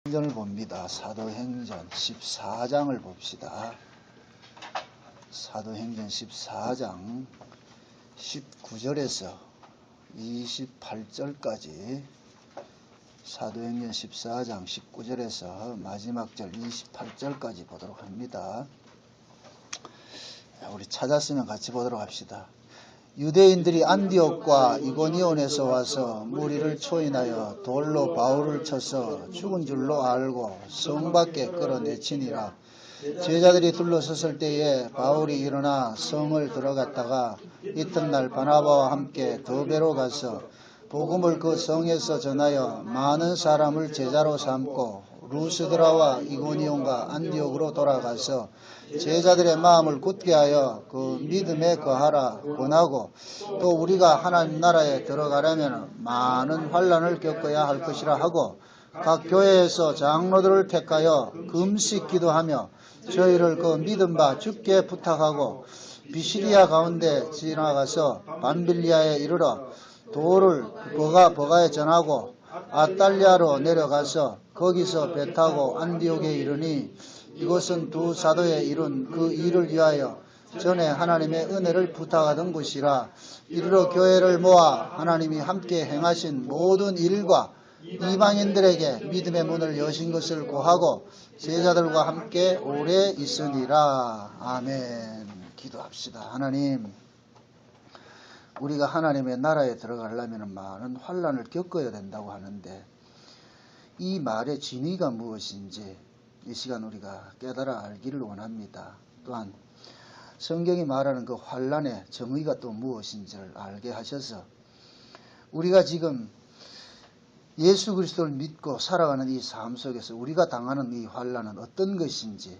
행전을 봅니다. 사도행전 14장을 봅시다. 사도행전 14장 19절에서 28절까지 사도행전 14장 19절에서 마지막 절 28절까지 보도록 합니다. 우리 찾았으면 같이 보도록 합시다. 유대인들이 안디옥과 이고니온에서 와서 무리를 초인하여 돌로 바울을 쳐서 죽은 줄로 알고 성 밖에 끌어내치니라. 제자들이 둘러섰을 때에 바울이 일어나 성을 들어갔다가 이튿날 바나바와 함께 더베로 가서 복음을 그 성에서 전하여 많은 사람을 제자로 삼고 루스드라와 이고니온과 안디옥으로 돌아가서 제자들의 마음을 굳게 하여 그 믿음에 거하라 권하고, 또 우리가 하나님 나라에 들어가려면 많은 환난을 겪어야 할 것이라 하고, 각 교회에서 장로들을 택하여 금식 기도하며 저희를 그 믿음 바 주께 부탁하고, 비시리아 가운데 지나가서 밤빌리아에 이르러 도를 버가에 전하고 아탈리아로 내려가서 거기서 배 타고 안디옥에 이르니, 이곳은 두 사도의 이룬 그 일을 위하여 전에 하나님의 은혜를 부탁하던 곳이라. 이르러 교회를 모아 하나님이 함께 행하신 모든 일과 이방인들에게 믿음의 문을 여신 것을 고하고 제자들과 함께 오래 있으니라. 아멘. 기도합시다. 하나님, 우리가 하나님의 나라에 들어가려면 많은 환난을 겪어야 된다고 하는데, 이 말의 진의가 무엇인지 이 시간 우리가 깨달아 알기를 원합니다. 또한 성경이 말하는 그 환난의 정의가 또 무엇인지를 알게 하셔서 우리가 지금 예수 그리스도를 믿고 살아가는 이 삶 속에서 우리가 당하는 이 환난은 어떤 것인지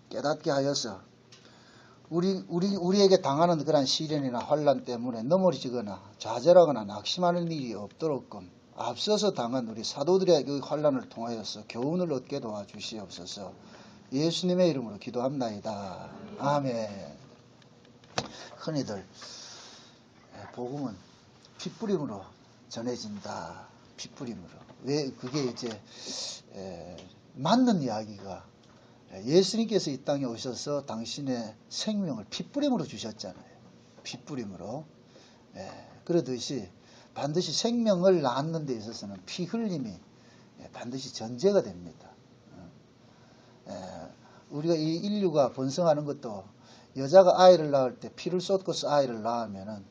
깨닫게 하여서 우리에게 당하는 그런 시련이나 환난 때문에 넘어지거나 좌절하거나 낙심하는 일이 없도록끔 앞서서 당한 우리 사도들의 그 환난을 통하여서 교훈을 얻게 도와주시옵소서. 예수님의 이름으로 기도합나이다. 아멘. 흔히들 복음은 핏부림으로 전해진다. 핏부림으로. 왜 그게 이제 맞는 이야기가, 예수님께서 이 땅에 오셔서 당신의 생명을 핏부림으로 주셨잖아요. 핏부림으로. 그러듯이 반드시 생명을 낳는 데 있어서는 피 흘림이 반드시 전제가 됩니다. 우리가 이 인류가 번성하는 것도 여자가 아이를 낳을 때 피를 쏟고서 아이를 낳으면은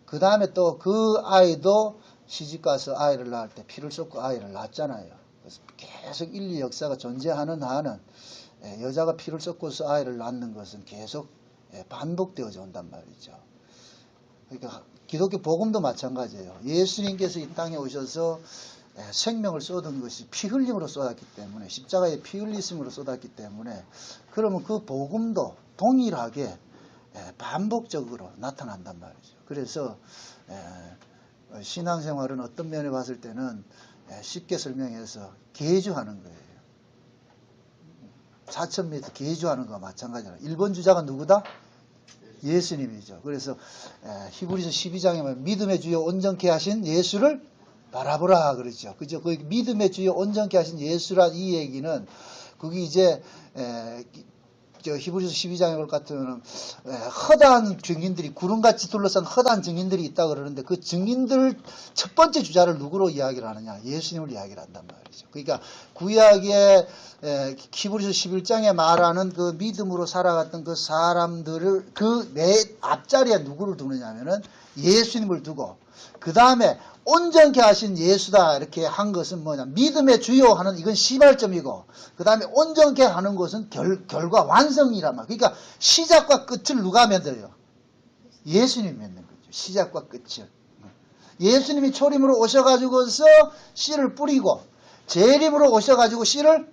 그 다음에 또 그 아이도 시집가서 아이를 낳을 때 피를 쏟고 아이를 낳잖아요. 그래서 계속 인류 역사가 존재하는 한은 여자가 피를 쏟고서 아이를 낳는 것은 계속 반복되어져 온단 말이죠. 그러니까 기독교 복음도 마찬가지예요. 예수님께서 이 땅에 오셔서 생명을 쏟은 것이 피 흘림으로 쏟았기 때문에, 십자가에 피 흘리심으로 쏟았기 때문에, 그러면 그 복음도 동일하게 반복적으로 나타난단 말이죠. 그래서 신앙생활은 어떤 면에 봤을 때는 쉽게 설명해서 계주하는 거예요. 4,000m 계주하는 거와 마찬가지로 1번 주자가 누구다? 예수님이죠. 그래서 히브리서 12장에 보면 믿음의 주요 온전케 하신 예수를 바라보라 그러죠. 그죠? 그 믿음의 주요 온전케 하신 예수란 이 얘기는, 그게 이제 히브리서 12장에 볼 것 같으면 허다한 증인들이, 구름같이 둘러싼 허다한 증인들이 있다 그러는데, 그 증인들 첫 번째 주자를 누구로 이야기를 하느냐? 예수님을 이야기를 한단 말이죠. 그러니까 구약의 히브리서 11장에 말하는 그 믿음으로 살아갔던 그 사람들을 그 내 앞자리에 누구를 두느냐면은 예수님을 두고, 그 다음에 온전케 하신 예수다 이렇게 한 것은 뭐냐? 믿음의 주요 하는, 이건 시발점이고, 그 다음에 온전케 하는 것은 결과 완성이란 말. 그러니까 시작과 끝을 누가 맺어요? 예수님이 맺는 거죠. 시작과 끝을. 예수님이 초림으로 오셔가지고서 씨를 뿌리고 재림으로 오셔가지고 씨를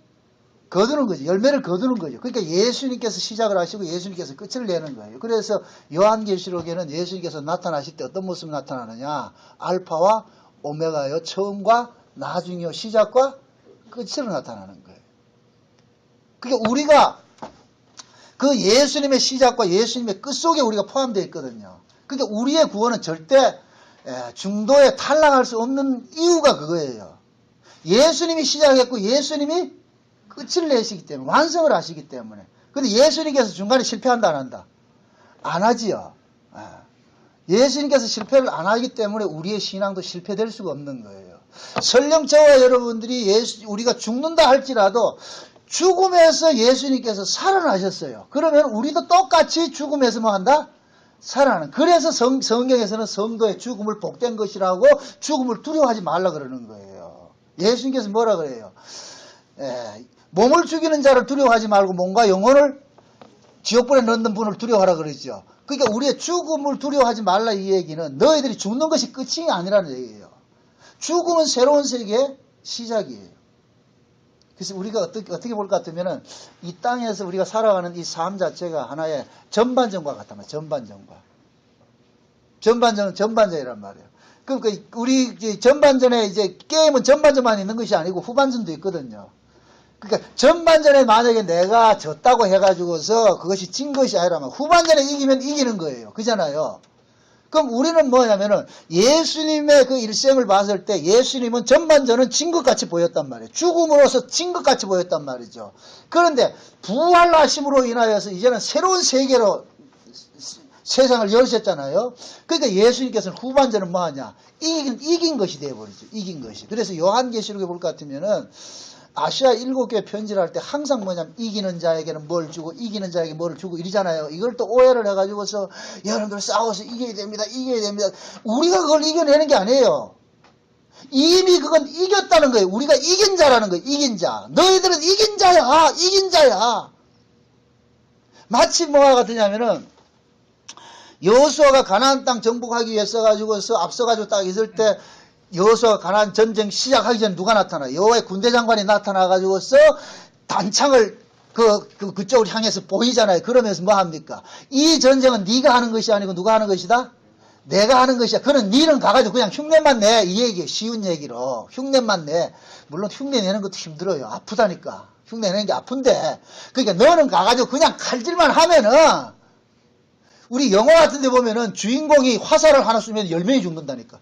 거두는 거죠. 열매를 거두는 거죠. 그러니까 예수님께서 시작을 하시고 예수님께서 끝을 내는 거예요. 그래서 요한계시록에는 예수님께서 나타나실 때 어떤 모습으로 나타나느냐? 알파와 오메가요, 처음과 나중이요, 시작과 끝으로 나타나는 거예요. 그러니까 우리가 그 예수님의 시작과 예수님의 끝 속에 우리가 포함되어 있거든요. 그러니까 우리의 구원은 절대 중도에 탈락할 수 없는 이유가 그거예요. 예수님이 시작했고 예수님이 끝을 내시기 때문에, 완성을 하시기 때문에. 근데 예수님께서 중간에 실패한다 안 한다? 안 하지요. 예수님께서 실패를 안 하기 때문에 우리의 신앙도 실패될 수가 없는 거예요. 설령 저와 여러분들이 우리가 죽는다 할지라도 죽음에서 예수님께서 살아나셨어요. 그러면 우리도 똑같이 죽음에서 뭐 한다? 살아나는. 그래서 성경에서는 성도의 죽음을 복된 것이라고 죽음을 두려워하지 말라 그러는 거예요. 예수님께서 뭐라 그래요? 몸을 죽이는 자를 두려워하지 말고 몸과 영혼을 지옥불에 넣는 분을 두려워하라 그러죠. 그러니까 우리의 죽음을 두려워하지 말라 이 얘기는 너희들이 죽는 것이 끝이 아니라는 얘기예요. 죽음은 새로운 세계의 시작이에요. 그래서 우리가 어떻게 볼 것 같으면은 이 땅에서 우리가 살아가는 이 삶 자체가 하나의 전반전과 같단 말이에요. 전반전과. 전반전은 전반전이란 말이에요. 그러니까 우리 전반전에 이제 게임은 전반전만 있는 것이 아니고 후반전도 있거든요. 그러니까 전반전에 만약에 내가 졌다고 해가지고서 그것이 진 것이 아니라면 후반전에 이기면 이기는 거예요. 그잖아요. 그럼 우리는 뭐냐면은 예수님의 그 일생을 봤을 때 예수님은 전반전은 진 것 같이 보였단 말이에요. 죽음으로서 진 것 같이 보였단 말이죠. 그런데 부활하심으로 인하여서 이제는 새로운 세계로 세상을 열으셨잖아요. 그러니까 예수님께서는 후반전은 뭐하냐? 이긴 것이 되어버리죠. 이긴 것이. 그래서 요한계시록에 볼 것 같으면은 아시아 7교회 편지를 할 때 항상 뭐냐면 이기는 자에게는 뭘 주고 이기는 자에게 뭘 주고 이러잖아요. 이걸 또 오해를 해가지고서 여러분들 싸워서 이겨야 됩니다. 이겨야 됩니다. 우리가 그걸 이겨내는 게 아니에요. 이미 그건 이겼다는 거예요. 우리가 이긴 자라는 거예요. 이긴 자. 너희들은 이긴 자야. 이긴 자야. 마치 뭐가 같으냐면은 여호수아가 가나안 땅 정복하기 위해서 가지고서 앞서가지고 딱 있을 때 여호수아가 가나안 전쟁 시작하기 전에 누가 나타나? 여호와의 군대 장관이 나타나가지고서 단창을 그쪽을 향해서 보이잖아요. 그러면서 뭐 합니까? 이 전쟁은 네가 하는 것이 아니고 누가 하는 것이다? 내가 하는 것이야. 그는 니는 가가지고 그냥 흉내만 내. 이 얘기예요. 쉬운 얘기로. 흉내만 내. 물론 흉내 내는 것도 힘들어요. 아프다니까. 흉내 내는 게 아픈데. 그러니까 너는 가가지고 그냥 칼질만 하면은 우리 영화 같은 데 보면은 주인공이 화살을 하나 쏘면 10명이 죽는다니까.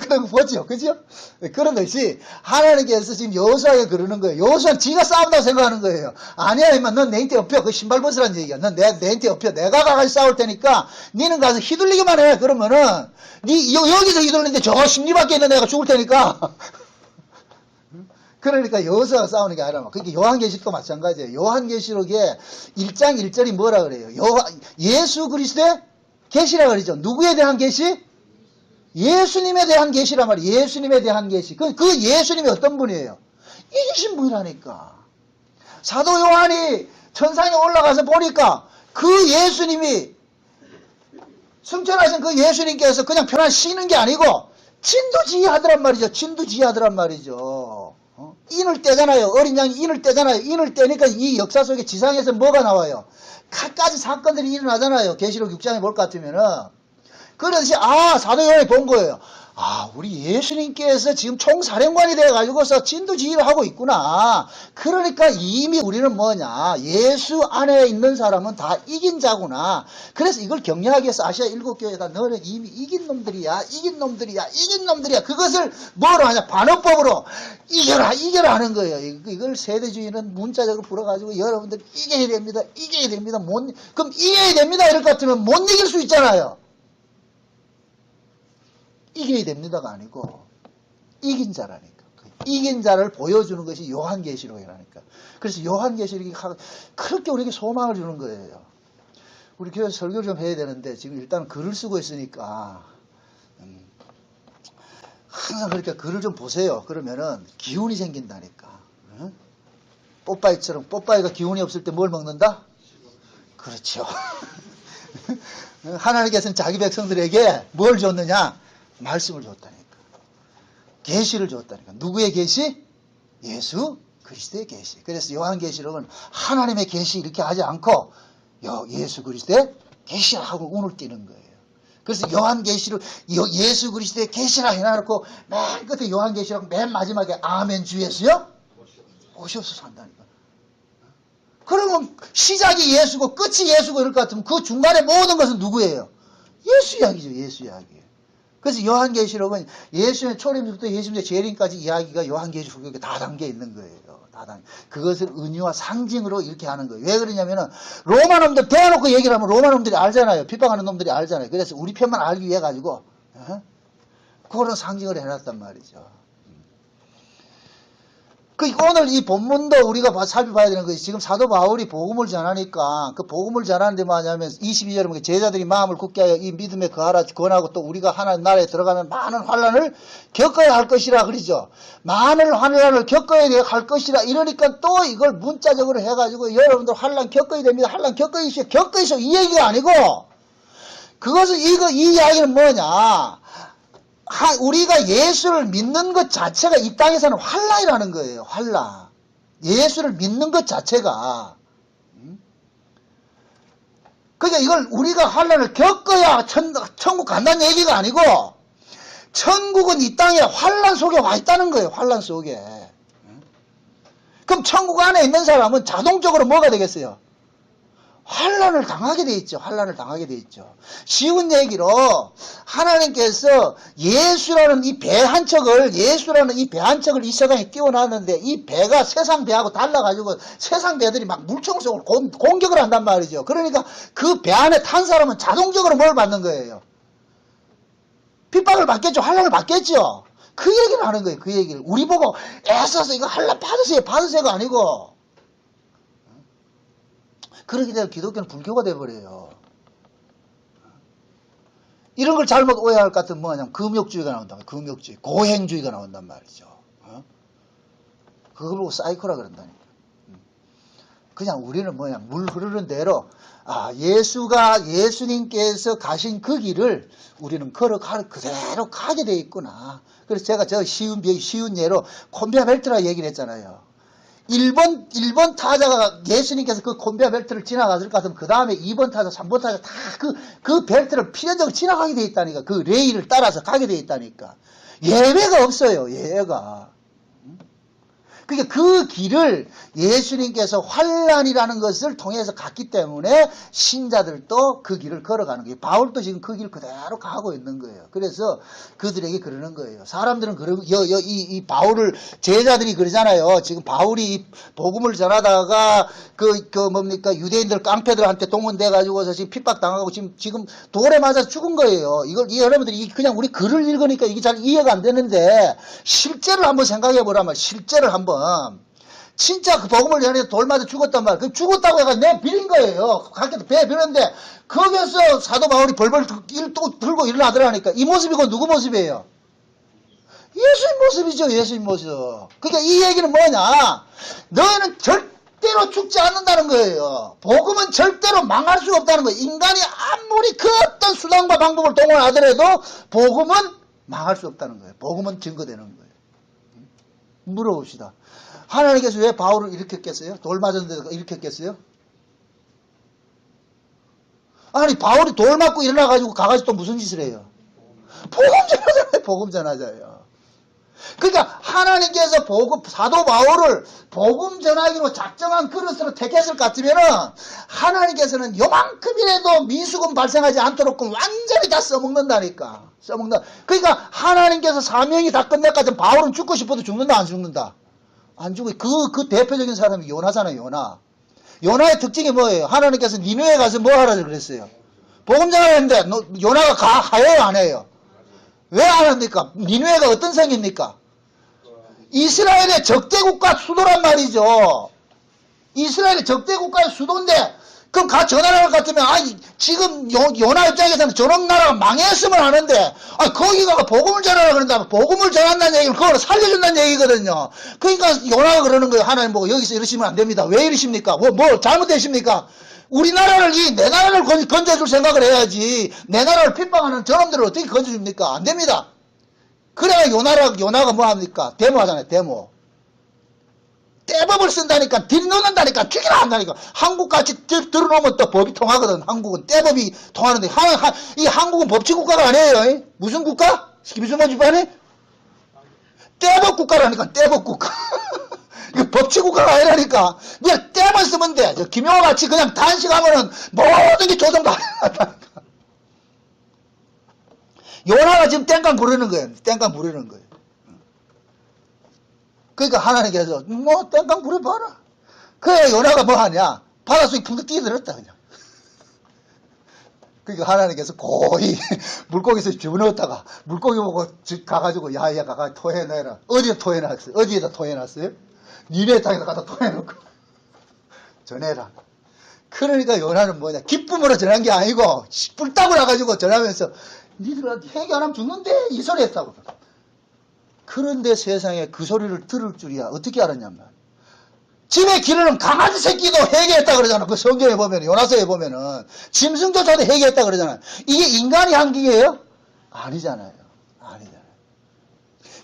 그런 거 보죠. 그죠? 그런 것이 하나님께서 지금 여호수아에게 그러는 거예요. 여호수아는 지가 싸운다고 생각하는 거예요. 아니야, 임마. 넌 내 인태 엎혀. 그 신발 벗으라는 얘기야. 넌 내 인태 엎혀. 내가 가가지고 싸울 테니까 니는 가서 휘둘리기만 해. 그러면은 니 여기서 휘둘리는데 저 심리밖에 있는 애가 죽을 테니까. 그러니까 여호수아가 싸우는 게 아니라 그게 요한계시록도 마찬가지예요. 요한계시록에 1장 1절이 뭐라 그래요? 예수 그리스도의 계시라 그러죠. 누구에 대한 계시? 예수님에 대한 계시란 말이에요. 예수님에 대한 계시. 그 예수님이 어떤 분이에요? 이기신 분이라니까. 사도 요한이 천상에 올라가서 보니까 그 예수님이 승천하신 그 예수님께서 그냥 편안 쉬는 게 아니고 진두지휘하더란 말이죠. 진두지휘하더란 말이죠. 인을 떼잖아요. 어린 양이 인을 떼잖아요. 인을 떼니까 이 역사 속에 지상에서 뭐가 나와요? 갖가지 사건들이 일어나잖아요. 계시록 6장에 볼 것 같으면은. 그러듯이 사도 요한이 본 거예요. 우리 예수님께서 지금 총사령관이 되어가지고서 진두지휘를 하고 있구나. 그러니까 이미 우리는 뭐냐. 예수 안에 있는 사람은 다 이긴 자구나. 그래서 이걸 격려하기 위해서 아시아 7교회가 너는 이미 이긴 놈들이야. 이긴 놈들이야. 이긴 놈들이야. 그것을 뭐로 하냐. 반어법으로 이겨라. 이겨라 하는 거예요. 이걸 세대주의는 문자적으로 풀어가지고 여러분들 이겨야 됩니다. 이겨야 됩니다. 그럼 이겨야 됩니다. 이럴 것 같으면 못 이길 수 있잖아요. 이겨야 됩니다가 아니고 이긴 자라니까. 이긴 자를 보여주는 것이 요한계시록이라니까. 그래서 요한계시록이 그렇게 우리에게 소망을 주는 거예요. 우리 교회에서 설교를 좀 해야 되는데 지금 일단 글을 쓰고 있으니까 항상 그렇게 글을 좀 보세요. 그러면은 기운이 생긴다니까. 응? 뽀빠이처럼 뽀빠이가 기운이 없을 때 뭘 먹는다? 그렇죠. 하나님께서는 자기 백성들에게 뭘 줬느냐? 말씀을 줬다니까. 계시를 줬다니까. 누구의 계시? 예수 그리스도의 계시. 그래서 요한계시록은 하나님의 계시 이렇게 하지 않고 예수 그리스도의 계시라 하고 운을 띄는 거예요. 그래서 요한계시록 예수 그리스도의 계시라 해놔놓고 맨 끝에 요한계시록 맨 마지막에 아멘 주 예수요? 오시옵소서 한다니까. 그러면 시작이 예수고 끝이 예수고 이럴 것 같으면 그 중간에 모든 것은 누구예요? 예수 이야기죠. 예수 이야기. 그래서 요한계시록은 예수의 초림부터 예수님의 재림까지 이야기가 요한계시록에 다 담겨 있는 거예요. 그것을 은유와 상징으로 이렇게 하는 거예요. 왜 그러냐면은 로마 놈들 대놓고 얘기를 하면 로마 놈들이 알잖아요. 비방하는 놈들이 알잖아요. 그래서 우리 편만 알기 위해 가지고 그거는 상징을 해놨단 말이죠. 오늘 이 본문도 우리가 살펴봐야 되는 것이 지금 사도 바울이 복음을 전하니까 그 복음을 전하는데 뭐냐면 22절에 보면 제자들이 마음을 굳게 하여 이 믿음에 거하라 권하고 또 우리가 하나님 나라에 들어가면 많은 환난을 겪어야 할 것이라 그러죠. 많은 환난을 겪어야 할 것이라 이러니까 또 이걸 문자적으로 해가지고 여러분들 환난 겪어야 됩니다. 환난 겪어야죠. 이 얘기가 아니고 그것은 이 이야기는 뭐냐. 우리가 예수를 믿는 것 자체가 이 땅에서는 환난이라는 거예요. 환난. 예수를 믿는 것 자체가. 그러니까 이걸 우리가 환난을 겪어야 천국 간다는 얘기가 아니고 천국은 이 땅에 환난 속에 와 있다는 거예요. 환난 속에. 그럼 천국 안에 있는 사람은 자동적으로 뭐가 되겠어요? 환난을 당하게 돼 있죠. 환난을 당하게 돼 있죠. 쉬운 얘기로 하나님께서 예수라는 이 배 한 척을 이 세상에 띄워놨는데 이 배가 세상 배하고 달라가지고 세상 배들이 막 물총 속으로 공격을 한단 말이죠. 그러니까 그 배 안에 탄 사람은 자동적으로 뭘 받는 거예요? 핍박을 받겠죠. 환난을 받겠죠. 그 얘기를 하는 거예요. 그 얘기를. 우리 보고 애써서 이거 환난 받으세요가 아니고 그렇게 되면 기독교는 불교가 돼버려요. 이런 걸 잘못 오해할 것 같으면 뭐냐면 금욕주의가 나온단 말이에요. 금욕주의, 고행주의가 나온단 말이죠. 그걸 보고 사이코라 그런다니까. 그냥 우리는 뭐냐, 물 흐르는 대로 예수님께서 가신 그 길을 우리는 그대로 가게 돼 있구나. 그래서 제가 쉬운 예로 콘베어 벨트라 얘기를 했잖아요. 1번 타자가 예수님께서 그 콘베어 벨트를 지나갔을 것 같으면 그 다음에 2번 타자, 3번 타자 다 그 벨트를 필연적으로 지나가게 돼 있다니까. 그 레일을 따라서 가게 돼 있다니까. 예외가 없어요. 예외가. 그러니까 그 길을 예수님께서 환난이라는 것을 통해서 갔기 때문에 신자들도 그 길을 걸어가는 거예요. 바울도 지금 그 길 그대로 가고 있는 거예요. 그래서 그들에게 그러는 거예요. 사람들은 이 바울을 제자들이 그러잖아요. 지금 바울이 복음을 전하다가 유대인들 깡패들한테 동원돼 가지고서 지금 핍박당하고 지금 돌에 맞아 죽은 거예요. 여러분들이 그냥 우리 글을 읽으니까 이게 잘 이해가 안 되는데 실제를 한번 생각해 보라면 실제를 한번 진짜 그 복음을 전해서 돌 맞아 죽었단 말이야. 그 죽었다고 해가 내 빌린 거예요. 밖에서 배 빌었는데 거기서 사도 바울이 벌벌 또 들고 일어나더라니까. 이 모습이고 누구 모습이에요? 예수님 모습이죠. 예수님 모습. 그러니까 이 얘기는 뭐냐? 너희는 절대로 죽지 않는다는 거예요. 복음은 절대로 망할 수가 없다는 거예요. 인간이 아무리 그 어떤 수단과 방법을 동원하더라도 복음은 망할 수 없다는 거예요. 복음은 증거되는 거예요. 물어봅시다. 하나님께서 왜 바울을 일으켰겠어요? 돌 맞았는데 일으켰겠어요? 아니 바울이 돌 맞고 일어나가지고 가가지고 또 무슨 짓을 해요? 복음 전하잖아요. 복음 전하자요. 그러니까 하나님께서 사도 바울을 복음 전하기로 작정한 그릇으로 택했을 것 같으면은 하나님께서는 요만큼이라도 미수금 발생하지 않도록 완전히 다 써먹는다니까. 그러니까 하나님께서 사명이 다 끝날 것 같으면 바울은 죽고 싶어도 죽는다 안 죽는다? 안 죽어. 그 대표적인 사람이 요나잖아요. 요나의 특징이 뭐예요? 하나님께서 니느웨에 가서 뭐 하라 그랬어요? 복음 전하는데 요나가 하여요 안 해요? 왜 안 합니까? 니느웨가 어떤 성입니까? 이스라엘의 적대국가 수도란 말이죠. 이스라엘의 적대국가의 수도인데 그럼 전화를 할 것 같으면 지금 요나 입장에서는 저런 나라가 망했으면 하는데 거기가 복음을 전하라 그런다. 복음을 전한다는 얘기는 그걸 살려준다는 얘기거든요. 그러니까 요나가 그러는 거예요. 하나님 보고 여기서 이러시면 안 됩니다. 왜 이러십니까? 뭐 잘못되십니까? 우리나라를 내 나라를 건져줄 생각을 해야지. 내 나라를 핍박하는 저놈들을 어떻게 건져줍니까? 안 됩니다. 그래야 요나가 뭐 합니까? 데모하잖아요. 데모. 떼법을 쓴다니까, 들이놓는다니까, 죽이라 한다니까. 한국같이 들어놓으면 또 법이 통하거든. 한국은 떼법이 통하는데, 이 한국은 법치국가가 아니에요. 무슨 국가? 김수만 집안에? 떼법 국가라니까, 떼법 국가. 이거 법치국가가 아니라니까. 그냥 떼만 쓰면 돼. 김용호 같이 그냥 단식하면은 모든 게 조정 다 한다니까. 요나가 지금 땡깡 부르는 거예요. 땡깡 부르는 거예요. 그러니까 하나님께서 뭐 땡깡 부려봐라. 그래 요나가 뭐 하냐? 바닷속에 붕득 뛰어들었다 그냥. 그러니까 하나님께서 고이 물고기에서 집어넣었다가 물고기 보고 가가지고 야야 가가 토해내라. 어디에 토해놨어요? 어디에다 토해놨어요? 니네 땅에다 갖다 토해놓고 전해라. 그러니까 요나는 뭐냐? 기쁨으로 전한 게 아니고 뿔따구 나가지고 전하면서 니들아 회개 안 하면 죽는데 이 소리 했다고. 그런데 세상에 그 소리를 들을 줄이야. 어떻게 알았냐면 집에 기르는 강아지 새끼도 회개했다 그러잖아. 그 성경에 보면 요나서에 보면은 짐승조차도 회개했다 그러잖아. 이게 인간이 한 기예요? 아니잖아요. 아니잖아요.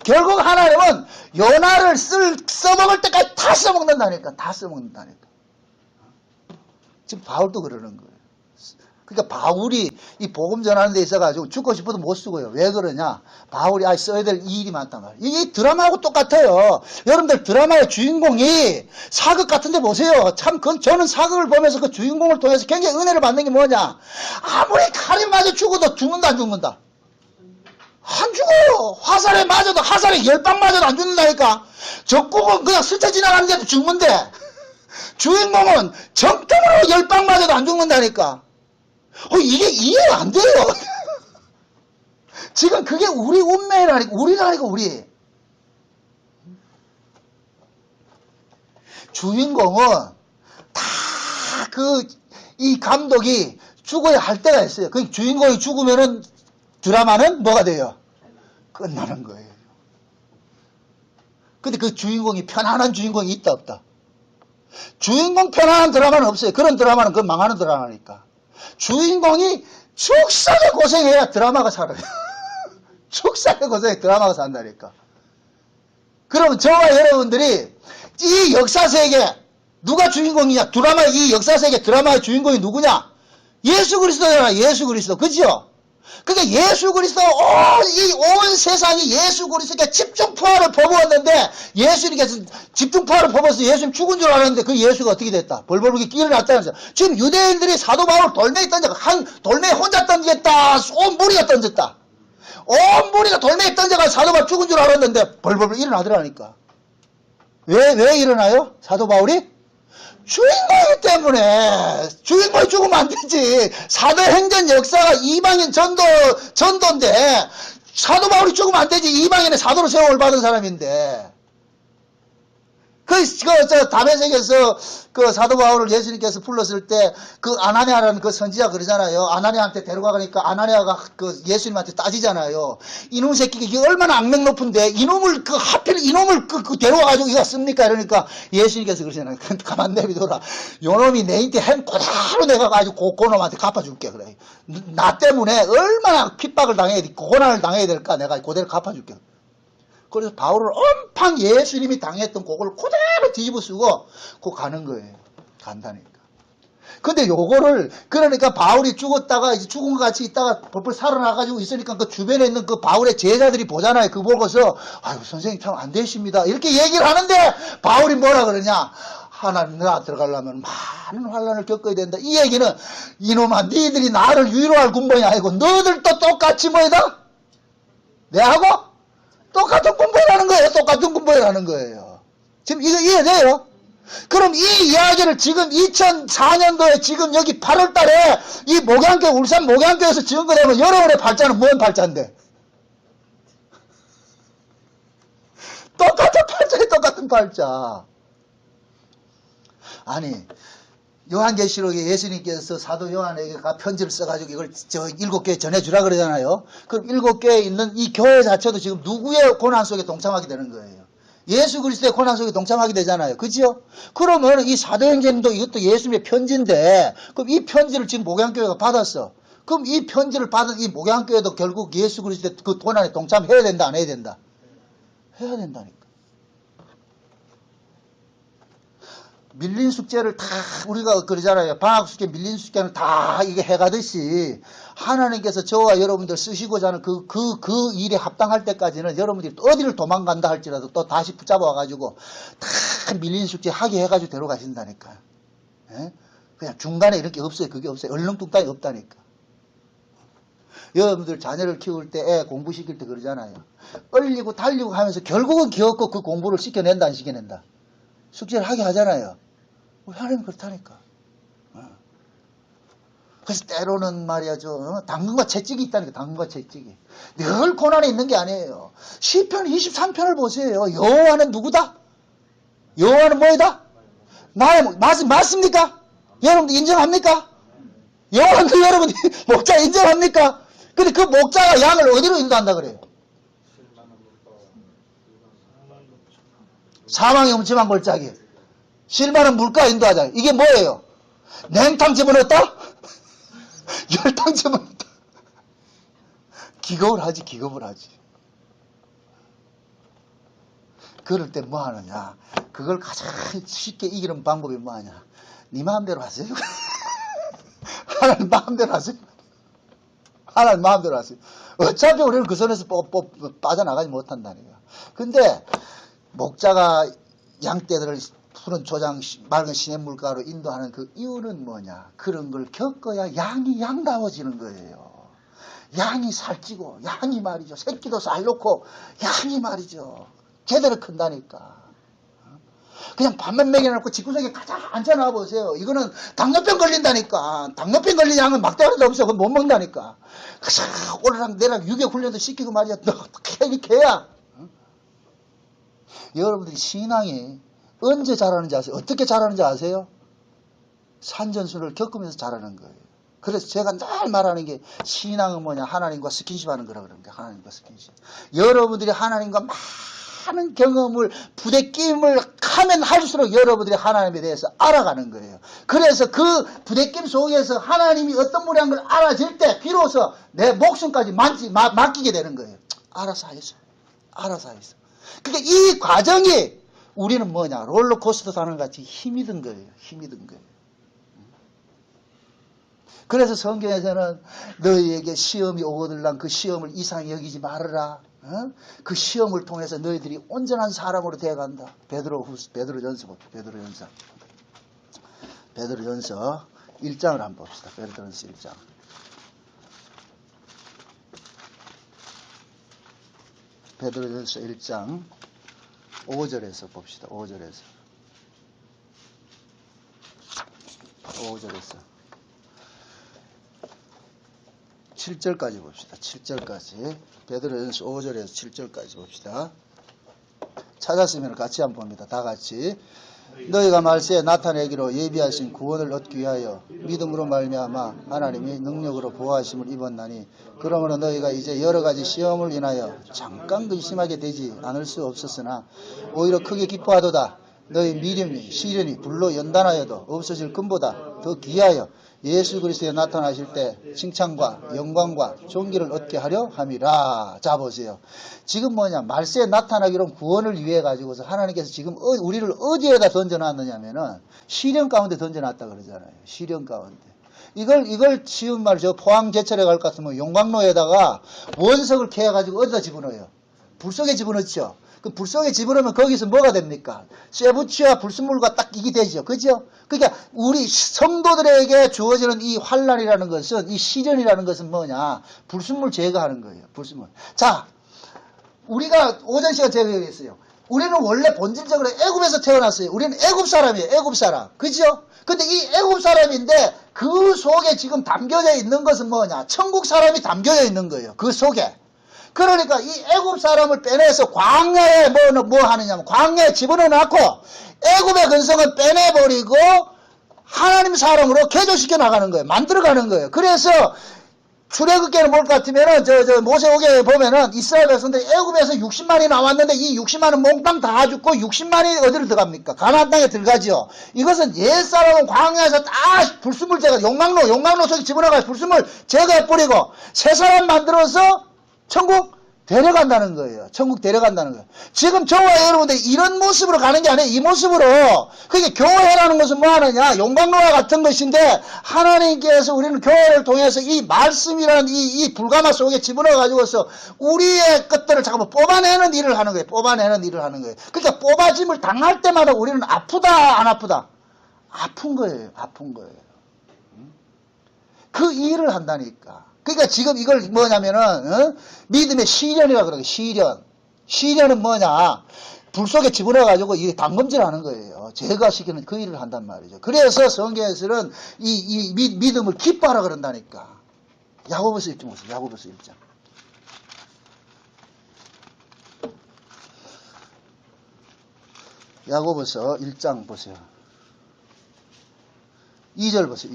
결국 하나님은 요나를 써먹을 때까지 다 써먹는다니까. 다 써먹는다니까. 지금 바울도 그러는 거예요. 그러니까 바울이 이 복음 전하는 데 있어가지고 죽고 싶어도 못 쓰고요. 왜 그러냐? 바울이 써야 될 일이 많단 말이에요. 이게 드라마하고 똑같아요. 여러분들 드라마의 주인공이 사극 같은데 보세요. 참, 저는 사극을 보면서 그 주인공을 통해서 굉장히 은혜를 받는 게 뭐냐? 아무리 칼에 맞아 죽어도 죽는다, 안 죽는다? 안 죽어요. 화살에 맞아도, 화살에 10방 맞아도 안 죽는다니까. 적국은 그냥 스쳐 지나가는데도 죽는데, 주인공은 정통으로 10방 맞아도 안 죽는다니까. 이게 이해가 안 돼요. 지금 그게 우리 운명이라니까, 우리라니까, 우리. 주인공은 다 이 감독이 죽어야 할 때가 있어요. 그 주인공이 죽으면은 드라마는 뭐가 돼요? 끝나는 거예요. 근데 그 주인공이 편안한 주인공이 있다, 없다? 주인공 편안한 드라마는 없어요. 그런 드라마는 그 망하는 드라마니까. 주인공이 축사게 고생해야 드라마가 살아요. 축사게 고생해 드라마가 산다니까. 그러면 저와 여러분들이 이 역사세계 누가 주인공이냐? 드라마 이 역사세계 드라마의 주인공이 누구냐? 예수 그리스도잖아. 예수 그리스도. 그죠? 그러니까 예수 그리스도 이 온 세상이 예수 그리스도께 집중포화를 퍼부었는데 예수님께서 집중포화를 퍼부어서 예수님 죽은 줄 알았는데 그 예수가 어떻게 됐다? 벌벌하게 끼어났다는 거죠. 지금 유대인들이 사도 바울 돌멩이 던져 돌멩이 혼자 던지겠다. 온 무리가 던졌다. 온 무리가 돌멩이 던져가 사도 바울 죽은 줄 알았는데 벌벌 일어나더라니까. 왜 일어나요? 사도 바울이? 주인공이기 때문에. 주인공이 죽으면 안 되지. 사도행전 역사가 이방인 전도인데 사도 바울이 죽으면 안 되지. 이방인의 사도로 세움을 받은 사람인데. 다메섹에서 그 사도 바울을 예수님께서 불렀을 때 그 아나니아라는 그 선지자 그러잖아요. 아나니아한테 데려가니까 아나니아가 그 예수님한테 따지잖아요. 이놈 새끼가 이게 얼마나 악명 높은데 이놈을 하필 이놈을 데려와가지고 이거 씁니까? 이러니까 예수님께서 그러잖아요. 가만 내비둬라. 요놈이 내한테 햄 그대로 내가 가지고 그 놈한테 갚아줄게. 그래. 나 때문에 얼마나 핍박을 당해야 돼. 고난을 당해야 될까? 내가 그대로 갚아줄게. 그래서 바울을 엄청 예수님이 당했던 그걸 그대로 뒤집어 쓰고 가는 거예요. 간다니까. 근데 요거를 그러니까 바울이 죽었다가 이제 죽은 것 같이 있다가 벌벌 살아나가지고 있으니까 그 주변에 있는 그 바울의 제자들이 보잖아요. 그거 보고서 아이고 선생님 참 안 되십니다. 이렇게 얘기를 하는데 바울이 뭐라 그러냐? 하나님 나라 들어가려면 많은 환난을 겪어야 된다. 이 얘기는 이놈아 니들이 나를 위로할 군번이 아니고 너들도 똑같이 뭐이다? 내하고 똑같은 군보라는 거예요. 똑같은 군보라는 거예요. 지금 이거 이해돼요? 그럼 이 이야기를 지금 2004년도에 지금 여기 8월 달에 이 목양교, 울산 목양교에서 지은 거 되면 여러분의 팔자는 뭔 팔자인데? 똑같은 팔자에 똑같은 팔자. 아니, 요한계시록에 예수님께서 사도 요한에게 편지를 써가지고 이걸 7교회에 전해주라 그러잖아요. 그럼 7교회에 있는 이 교회 자체도 지금 누구의 고난 속에 동참하게 되는 거예요? 예수 그리스도의 고난 속에 동참하게 되잖아요. 그죠? 그러면 이 사도행전도 이것도 예수님의 편지인데, 그럼 이 편지를 지금 목양교회가 받았어. 그럼 이 편지를 받은 이 목양교회도 결국 예수 그리스도의 그 고난에 동참해야 된다, 안 해야 된다? 해야 된다니까. 밀린 숙제를 다 우리가 그러잖아요. 방학 숙제 밀린 숙제는 다 이게 해가듯이 하나님께서 저와 여러분들 쓰시고자 하는 그 일에 합당할 때까지는 여러분들이 어디를 도망간다 할지라도 또 다시 붙잡아 와가지고 다 밀린 숙제 하게 해가지고 데려가신다니까. 예? 그냥 중간에 이렇게 없어요. 그게 없어요. 얼렁뚱땅이 없다니까. 여러분들 자녀를 키울 때 애 공부시킬 때 그러잖아요. 얼리고 달리고 하면서 결국은 기어코 그 공부를 시켜낸다 안 시켜낸다. 숙제를 하게 하잖아요. 우리 하나님 그렇다니까. 그래서 때로는 말이야 당근과 채찍이 있다니까. 당근과 채찍이. 늘 고난에 있는 게 아니에요. 시편 23편을 보세요. 여호와는 누구다? 여호와는 뭐이다? 나의 맞습니까? 여러분들 인정합니까? 여호와는 여러분 목자 인정합니까? 근데 그 목자가 양을 어디로 인도한다 그래요? 사망의 음침한 골짜기. 실만한 물가 인도하자. 이게 뭐예요? 냉탕 집어넣었다? 열탕 집어넣었다? 기겁을 하지, 기겁을 하지. 그럴 때 뭐 하느냐? 그걸 가장 쉽게 이기는 방법이 뭐 하냐? 네 마음대로 하세요. 하나님 마음대로 하세요. 하나님 마음대로 하세요. 어차피 우리는 그 손에서 빠져나가지 못한다니까. 근데 목자가 양떼들을 푸른 조장 맑은 시냇물가로 인도하는 그 이유는 뭐냐? 그런 걸 겪어야 양이 양다워지는 거예요. 양이 살찌고 양이 말이죠. 새끼도 살 놓고 양이 말이죠. 제대로 큰다니까. 그냥 밥만 먹여놓고 집구석에 가자 앉아놔 보세요. 이거는 당뇨병 걸린다니까. 당뇨병 걸린 양은 막대가리도 없어. 그건 못 먹는다니까. 오르락 내락 유격 훈련도 시키고 말이야. 너 어떻게 이렇게 해야? 여러분들이 신앙이 언제 자라는지 아세요? 어떻게 자라는지 아세요? 산전수를 겪으면서 자라는 거예요. 그래서 제가 늘 말하는 게 신앙은 뭐냐? 하나님과 스킨십 하는 거라 그러는 거예요. 하나님과 스킨십. 여러분들이 하나님과 많은 경험을 부대낌을 하면 할수록 여러분들이 하나님에 대해서 알아가는 거예요. 그래서 그 부대낌 속에서 하나님이 어떤 분이란 걸 알아질 때 비로소 내 목숨까지 맡기게 되는 거예요. 알아서 하겠어. 알아서 하겠어. 그러니까 이 과정이 우리는 뭐냐? 롤러코스터 타는 것 같이 힘이 든 거예요. 힘이 든 거예요. 그래서 성경에서는 너희에게 시험이 오거들랑 그 시험을 이상히 여기지 말아라. 그 시험을 통해서 너희들이 온전한 사람으로 되어간다. 베드로전서 1장을 한번 봅시다. 베드로전서 1장. 베드로전서 1장 5절에서 봅시다. 5절에서 7절까지 봅시다. 7절까지. 베드로전서 5절에서 7절까지 봅시다. 찾았으면 같이 한번 봅니다. 다 같이. 너희가 말세에 나타내기로 예비하신 구원을 얻기 위하여 믿음으로 말미암아 하나님이 능력으로 보호하심을 입었나니 그러므로 너희가 이제 여러 가지 시험을 인하여 잠깐 근심하게 되지 않을 수 없었으나 오히려 크게 기뻐하도다. 너희 미련이 시련이 불로 연단하여도 없어질 금보다 더 귀하여 예수 그리스도에 나타나실 때 칭찬과 영광과 존귀를 얻게 하려 함이라. 자 보세요. 지금 뭐냐? 말세에 나타나기로 구원을 위해 가지고서 하나님께서 지금 우리를 어디에다 던져놨느냐면은 시련 가운데 던져놨다 그러잖아요. 시련 가운데. 이걸 쉬운 말이죠. 포항제철에 갈 것 같으면 용광로에다가 원석을 캐가지고 어디다 집어넣어요? 불 속에 집어넣죠. 그 불 속에 집어넣으면 거기서 뭐가 됩니까? 쇠붙이와 불순물과 딱 이게 되죠. 그죠? 그러니까 우리 성도들에게 주어지는 이 환란이라는 것은, 이 시련이라는 것은 뭐냐? 불순물 제거하는 거예요. 불순물. 자, 우리가 오전 시간 제가 얘기했어요. 우리는 원래 본질적으로 애굽에서 태어났어요. 우리는 애굽 사람이에요. 애굽 사람. 그죠? 근데 이 애굽 사람인데 그 속에 지금 담겨져 있는 것은 뭐냐? 천국 사람이 담겨져 있는 거예요. 그 속에. 그러니까 이 애굽 사람을 빼내서 광야에 뭐 하느냐면 광야에 집어넣어 놨고 애굽의 근성은 빼내버리고 하나님 사람으로 개조시켜 나가는 거예요. 만들어가는 거예요. 그래서 출애굽기에는 뭘 같으면은 모세오경에 보면은 이스라엘 백성들이 애굽에서 60만이 나왔는데 이 60만은 몽땅 다 죽고 60만이 어디로 들어갑니까? 가나안 땅에 들어가죠. 이것은 옛사람은 광야에서 다 불순물 제거, 용광로 속에 집어넣어가지고 불순물 제거해버리고 새 사람 만들어서 천국 데려간다는 거예요. 천국 데려간다는 거예요. 지금 저와 여러분들 이런 모습으로 가는 게 아니에요. 이 모습으로. 그게 교회라는 것은 뭐 하느냐? 용광로와 같은 것인데 하나님께서 우리는 교회를 통해서 이 말씀이라는 이 불가마 속에 집어넣어 가지고서 우리의 것들을 잠깐만 뽑아내는 일을 하는 거예요. 뽑아내는 일을 하는 거예요. 그러니까 뽑아짐을 당할 때마다 우리는 아프다 안 아프다? 아픈 거예요. 아픈 거예요. 그 일을 한다니까. 그러니까 지금 이걸 뭐냐면은 믿음의 시련이라고 그래요. 시련은 뭐냐? 불 속에 집어넣어가지고 이게 담금질하는 거예요. 제거시키는 그 일을 한단 말이죠. 그래서 성경에서는 이 믿음을 기뻐하라 그런다니까. 야고보서 1장 보세요. 야고보서 1장. 야고보서 1장 보세요. 2절 보세요.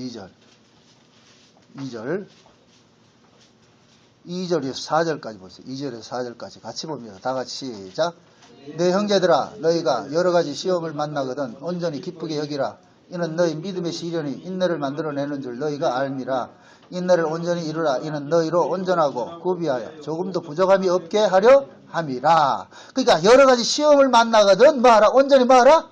2절에서 4절까지 보세요. 2절에서 4절까지 같이 봅니다. 다 같이 시작. 내 형제들아 너희가 여러가지 시험을 만나거든 온전히 기쁘게 여기라. 이는 너희 믿음의 시련이 인내를 만들어내는 줄 너희가 알미라. 인내를 온전히 이루라. 이는 너희로 온전하고 구비하여 조금도 부족함이 없게 하려 함이라. 그러니까 여러가지 시험을 만나거든 뭐하라? 온전히 뭐하라?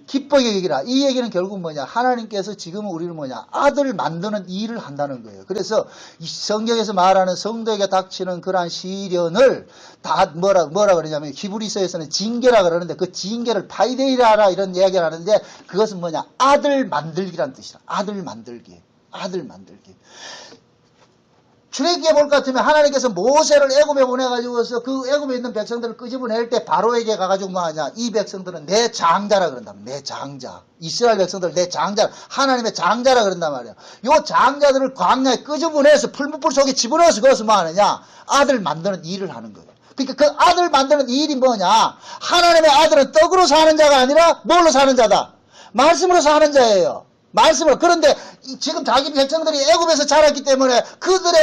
기쁘게 여기라. 이 얘기는 결국 뭐냐? 하나님께서 지금 우리는 뭐냐? 아들 만드는 일을 한다는 거예요. 그래서 이 성경에서 말하는 성도에게 닥치는 그러한 시련을 다 뭐라 그러냐면 히브리서에서는 징계라 그러는데 그 징계를 파이데이라라 이런 이야기를 하는데 그것은 뭐냐? 아들 만들기란 뜻이라. 아들 만들기. 출애굽기에 볼 것 같으면 하나님께서 모세를 애굽에 보내가지고서 그 애굽에 있는 백성들을 끄집어낼 때 바로에게 가가지고 뭐하냐? 이 백성들은 내 장자라 그런단 말이야. 내 장자. 이스라엘 백성들 내 장자. 하나님의 장자라 그런단 말이야. 요 장자들을 광야에 끄집어내서 풀무불 속에 집어넣어서 그것을 뭐하느냐? 아들 만드는 일을 하는 거예요. 그러니까 그 아들 만드는 일이 뭐냐? 하나님의 아들은 떡으로 사는 자가 아니라 뭘로 사는 자다? 말씀으로 사는 자예요. 말씀을. 그런데 지금 자기 백성들이 애굽에서 자랐기 때문에 그들의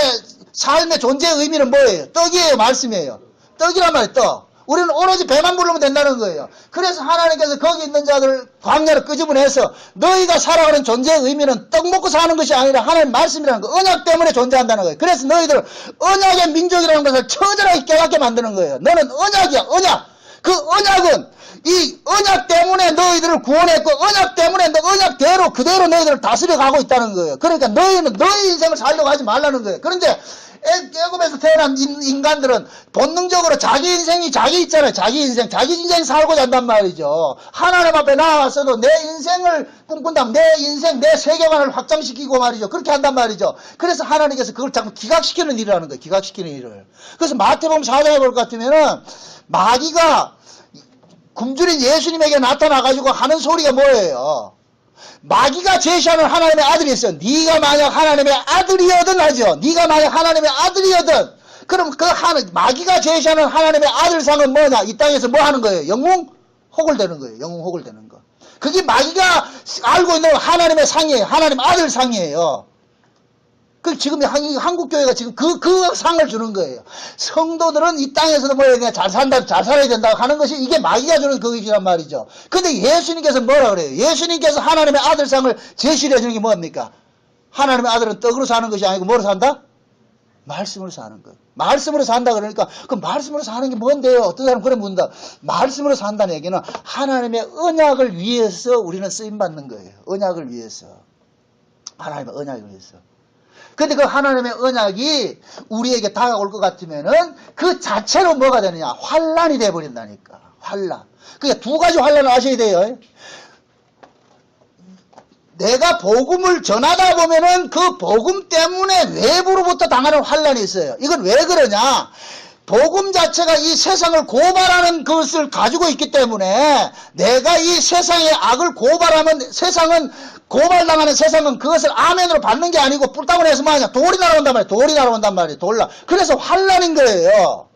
삶의 존재의 의미는 뭐예요? 떡이에요, 말씀이에요. 떡이란 말이에요, 떡. 우리는 오로지 배만 부르면 된다는 거예요. 그래서 하나님께서 거기 있는 자들을 광야로 끄집어내서 너희가 살아가는 존재의 의미는 떡 먹고 사는 것이 아니라 하나님 말씀이라는 거, 언약 때문에 존재한다는 거예요. 그래서 너희들 언약의 민족이라는 것을 처절하게 깨닫게 만드는 거예요. 너는 언약이야, 언약. 그 언약은 이 언약 때문에 너희들을 구원했고 언약 때문에 언약대로 그대로 너희들을 다스려 가고 있다는 거예요. 그러니까 너희는 너희 인생을 살려고 하지 말라는 거예요. 그런데 애굽에서 태어난 인간들은 본능적으로 자기 인생이 자기 있잖아요. 자기 인생 살고자 한단 말이죠. 하나님 앞에 나와서도 내 인생을 꿈꾼다면 내 인생, 내 세계관을 확장시키고 말이죠. 그렇게 한단 말이죠. 그래서 하나님께서 그걸 자꾸 기각시키는 일을 하는 거예요. 기각시키는 일을. 그래서 마태복음 4장에 볼 것 같으면은 마귀가 굶주린 예수님에게 나타나가지고 하는 소리가 뭐예요? 마귀가 제시하는 하나님의 아들이 있어요. 네가 만약 하나님의 아들이거든 하죠. 네가 만약 하나님의 아들이거든. 그럼 그 마귀가 제시하는 하나님의 아들상은 뭐냐? 이 땅에서 뭐 하는 거예요? 영웅 혹을 되는 거예요. 영웅 혹을 되는 거. 그게 마귀가 알고 있는 하나님의 상이에요. 하나님 아들 상이에요. 그 지금 한국교회가 지금 그 상을 주는 거예요. 성도들은 이 땅에서도 뭐 그냥 잘 살아야 된다고 하는 것이 이게 마귀가 주는 그것이란 말이죠. 근데 예수님께서 뭐라 그래요? 예수님께서 하나님의 아들상을 제시를 해주는 게 뭡니까? 하나님의 아들은 떡으로 사는 것이 아니고 뭐로 산다? 말씀으로 사는 거예요. 말씀으로 산다 그러니까 그 말씀으로 사는 게 뭔데요? 어떤 사람은 그래 묻는다. 말씀으로 산다는 얘기는 하나님의 언약을 위해서 우리는 쓰임받는 거예요. 언약을 위해서. 하나님의 언약을 위해서. 근데 그 하나님의 언약이 우리에게 다가올 것 같으면은 그 자체로 뭐가 되느냐? 환란이 돼버린다니까. 환란. 그러니까 두 가지 환란을 아셔야 돼요. 내가 복음을 전하다 보면은 그 복음 때문에 외부로부터 당하는 환란이 있어요. 이건 왜 그러냐? 복음 자체가 이 세상을 고발하는 것을 가지고 있기 때문에 내가 이 세상의 악을 고발하면 고발당하는 세상은 그것을 아멘으로 받는 게 아니고 뿔따구니 해서 뭐하냐? 돌이 날아온단 말이에요. 돌이 날아온단 말이에요. 그래서 환란인 거예요.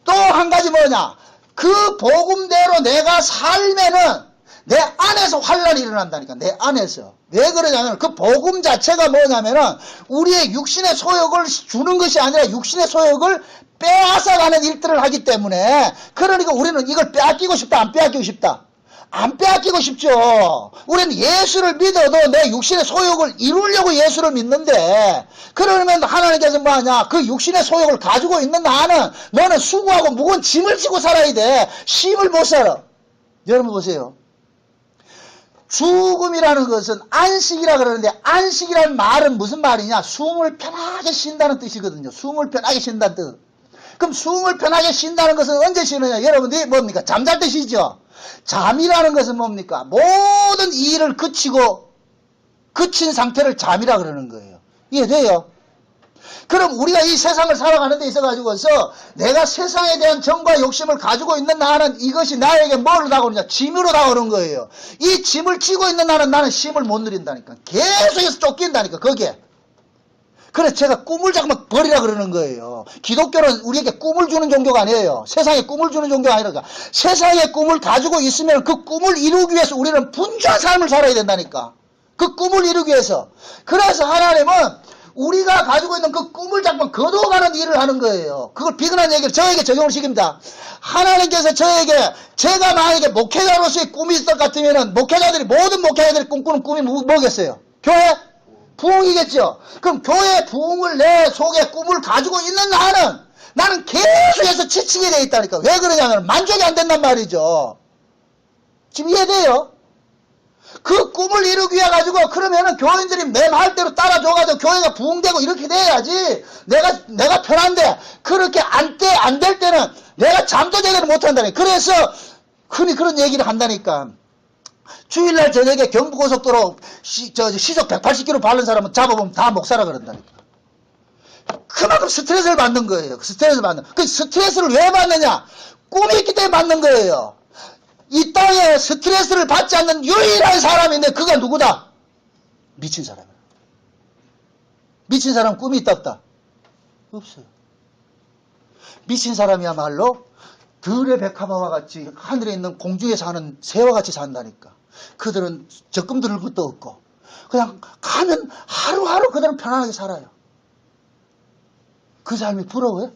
또 한 가지 뭐냐? 그 복음대로 내가 살면은 내 안에서 환란이 일어난다니까. 내 안에서. 왜 그러냐면 그 복음 자체가 뭐냐면은 우리의 육신의 소욕을 주는 것이 아니라 육신의 소욕을 빼앗아가는 일들을 하기 때문에 그러니까 우리는 이걸 빼앗기고 싶다 안 빼앗기고 싶다? 안 빼앗기고 싶죠. 우리는 예수를 믿어도 내 육신의 소욕을 이루려고 예수를 믿는데 그러면 하나님께서 뭐하냐? 그 육신의 소욕을 가지고 있는 너는 수고하고 무거운 짐을 지고 살아야 돼. 쉼을 못 살아. 여러분 보세요. 죽음이라는 것은 안식이라 그러는데 안식이라는 말은 무슨 말이냐? 숨을 편하게 쉰다는 뜻이거든요. 숨을 편하게 쉰다는 뜻. 그럼 숨을 편하게 쉰다는 것은 언제 쉬느냐? 여러분들이 뭡니까? 잠잘 때 쉬죠. 잠이라는 것은 뭡니까? 모든 일을 그친 상태를 잠이라 그러는 거예요. 이해돼요? 그럼 우리가 이 세상을 살아가는 데 있어가지고서 내가 세상에 대한 정과 욕심을 가지고 있는 나는 이것이 나에게 뭘 다가오느냐? 짐으로 다가오는 거예요. 이 짐을 지고 있는 나는 쉼을 못 누린다니까. 계속해서 쫓긴다니까, 거기에. 그래서 제가 꿈을 자꾸만 버리라 그러는 거예요. 기독교는 우리에게 꿈을 주는 종교가 아니에요. 세상에 꿈을 주는 종교가 아니라 세상의 꿈을 가지고 있으면 그 꿈을 이루기 위해서 우리는 분주한 삶을 살아야 된다니까. 그 꿈을 이루기 위해서. 그래서 하나님은 우리가 가지고 있는 그 꿈을 자꾸만 거두어가는 일을 하는 거예요. 그걸 비근한 얘기를 저에게 적용을 시킵니다. 하나님께서 저에게 제가 만약에 목회자로서의 꿈이 있을 것 같으면 모든 목회자들이 꿈꾸는 꿈이 뭐겠어요? 교회? 부흥이겠죠. 그럼 교회 부흥을 내 속에 꿈을 가지고 있는 나는 계속해서 지치게 돼 있다니까. 왜 그러냐면 만족이 안 된단 말이죠. 지금 이해돼요? 그 꿈을 이루기 위해 가지고 그러면은 교인들이 내 말대로 따라줘가지고 교회가 부흥되고 이렇게 돼야지. 내가 편한데 그렇게 안 될 때는 내가 잠도 제대로 못한다니까. 그래서 흔히 그런 얘기를 한다니까. 주일날 저녁에 경부고속도로 시속 180km 바른 사람은 잡아보면 다 목사라 그런다니까. 그만큼 스트레스를 받는 거예요. 그 스트레스를 왜 받느냐? 꿈이 있기 때문에 받는 거예요. 이 땅에 스트레스를 받지 않는 유일한 사람이 있는데 그가 누구다? 미친 사람이야. 미친 사람 꿈이 있다 없다? 없어요. 미친 사람이야말로 들의 백합화와 같이 하늘에 있는 공중에 사는 새와 같이 산다니까. 그들은 적금 들을 것도 없고 그냥 가면 하루하루 그들은 편안하게 살아요. 그 삶이 부러워요?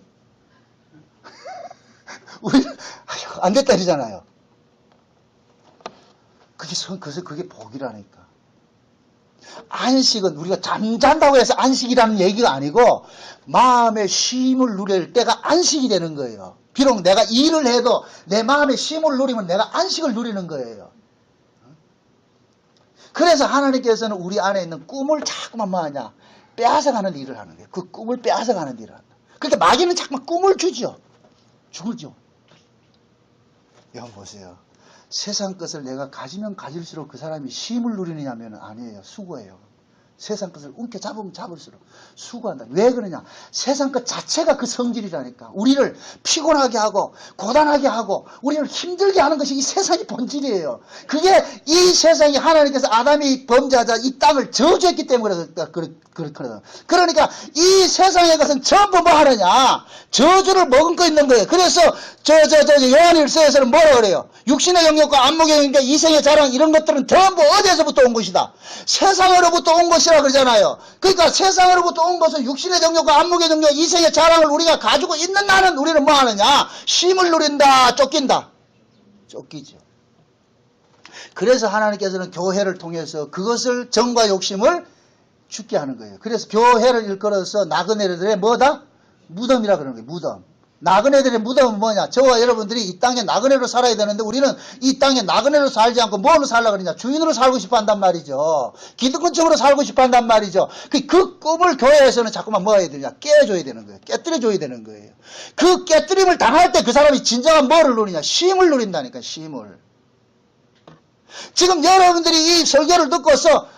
우리 안 됐다 이러잖아요. 그게 복이라니까. 안식은 우리가 잠잔다고 해서 안식이라는 얘기가 아니고 마음의 쉼을 누릴 때가 안식이 되는 거예요. 비록 내가 일을 해도 내 마음의 쉼을 누리면 내가 안식을 누리는 거예요. 그래서 하나님께서는 우리 안에 있는 꿈을 자꾸만 뭐하냐? 빼앗아가는 일을 하는 거예요. 그 꿈을 빼앗아가는 일을 한다. 그러니까 마귀는 자꾸만 꿈을 주죠. 주죠. 여러분 보세요. 세상 것을 내가 가지면 가질수록 그 사람이 쉼을 누리느냐면 아니에요. 수고해요. 세상 것을 움켜잡으면 잡을수록 수고한다. 왜 그러냐? 세상 것 자체가 그 성질이라니까. 우리를 피곤하게 하고 고단하게 하고 우리를 힘들게 하는 것이 이 세상의 본질이에요. 그게 이 세상이 하나님께서 아담이 범죄하자 이 땅을 저주했기 때문에 그렇거든. 그러니까 이 세상의 것은 전부 뭐 하느냐? 저주를 머금고 있는 거예요. 그래서 요한일서에서는 뭐라 그래요? 육신의 영역과 안목의 영역, 이생의 자랑 이런 것들은 전부 어디에서부터 온 것이다? 세상으로부터 온 것이라 그러잖아요. 그러니까 세상으로부터 온 것은 육신의 영역과 안목의 영역, 이생의 자랑을 우리가 가지고 있는 나는 우리는 뭐 하느냐? 쉼을 누린다, 쫓긴다. 쫓기죠. 그래서 하나님께서는 교회를 통해서 그것을 정과 욕심을 죽게 하는 거예요. 그래서 교회를 일컬어서 나그네들의 뭐다? 무덤이라 그러는 거예요. 무덤. 나그네들의 무덤은 뭐냐? 저와 여러분들이 이 땅에 나그네로 살아야 되는데 우리는 이 땅에 나그네로 살지 않고 뭐로 살려고 그러냐? 주인으로 살고 싶어 한단 말이죠. 기득권적으로 살고 싶어 한단 말이죠. 그 꿈을 교회에서는 자꾸만 뭐 해야 되냐? 깨줘야 되는 거예요. 깨뜨려줘야 되는 거예요. 그 깨뜨림을 당할 때 그 사람이 진정한 뭐를 누리냐? 쉼을 누린다니까, 쉼을. 지금 여러분들이 이 설교를 듣고서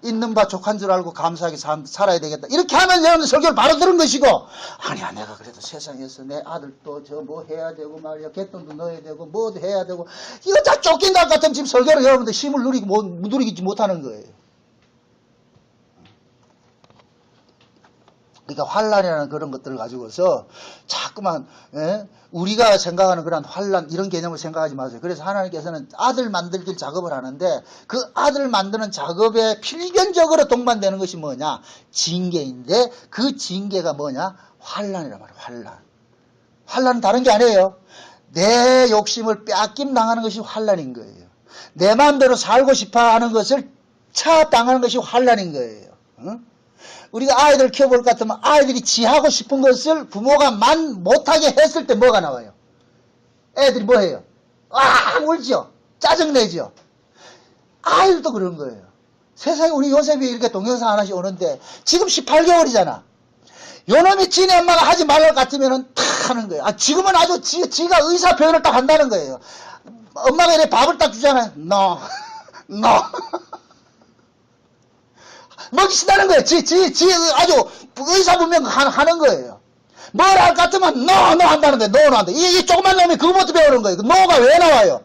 있는 바 족한 줄 알고 감사하게 살아야 되겠다. 이렇게 하면 여러분들 설교를 바로 들은 것이고, 아니야, 내가 그래도 세상에서 내 아들도 저 뭐 해야 되고 말이야, 갯돈도 넣어야 되고, 뭐도 해야 되고, 이거 다 쫓긴다 같으면 지금 설교를 여러분들 힘을 누리지 못하는 거예요. 그러니까 환란이라는 그런 것들을 가지고서 자꾸만 우리가 생각하는 그런 환란 이런 개념을 생각하지 마세요. 그래서 하나님께서는 아들 만들길 작업을 하는데 그 아들 만드는 작업에 필연적으로 동반되는 것이 뭐냐? 징계인데 그 징계가 뭐냐? 환란이란 말이에요. 환란. 환란은 다른 게 아니에요. 내 욕심을 빼앗김 당하는 것이 환란인 거예요. 내 마음대로 살고 싶어 하는 것을 차압당하는 것이 환란인 거예요. 응? 우리가 아이들 키워볼 것 같으면 아이들이 지하고 싶은 것을 부모가 못하게 했을 때 뭐가 나와요? 애들이 뭐 해요? 울죠. 짜증내죠. 아이들도 그런 거예요. 세상에 우리 요셉이 이렇게 동영상 하나씩 오는데 지금 18개월이잖아. 요놈이 지네 엄마가 하지 말랄 것 같으면 탁 하는 거예요. 지금은 아주 지가 의사 표현을 딱 한다는 거예요. 엄마가 이렇게 밥을 딱 주잖아요. No. 먹이신다는 거예요. 아주 의사분명 하는 거예요. 뭘 할 것 같으면 노 한다는데 노는 한다. 이 조그만 놈이 그거부터 배우는 거예요. 노가 왜 나와요?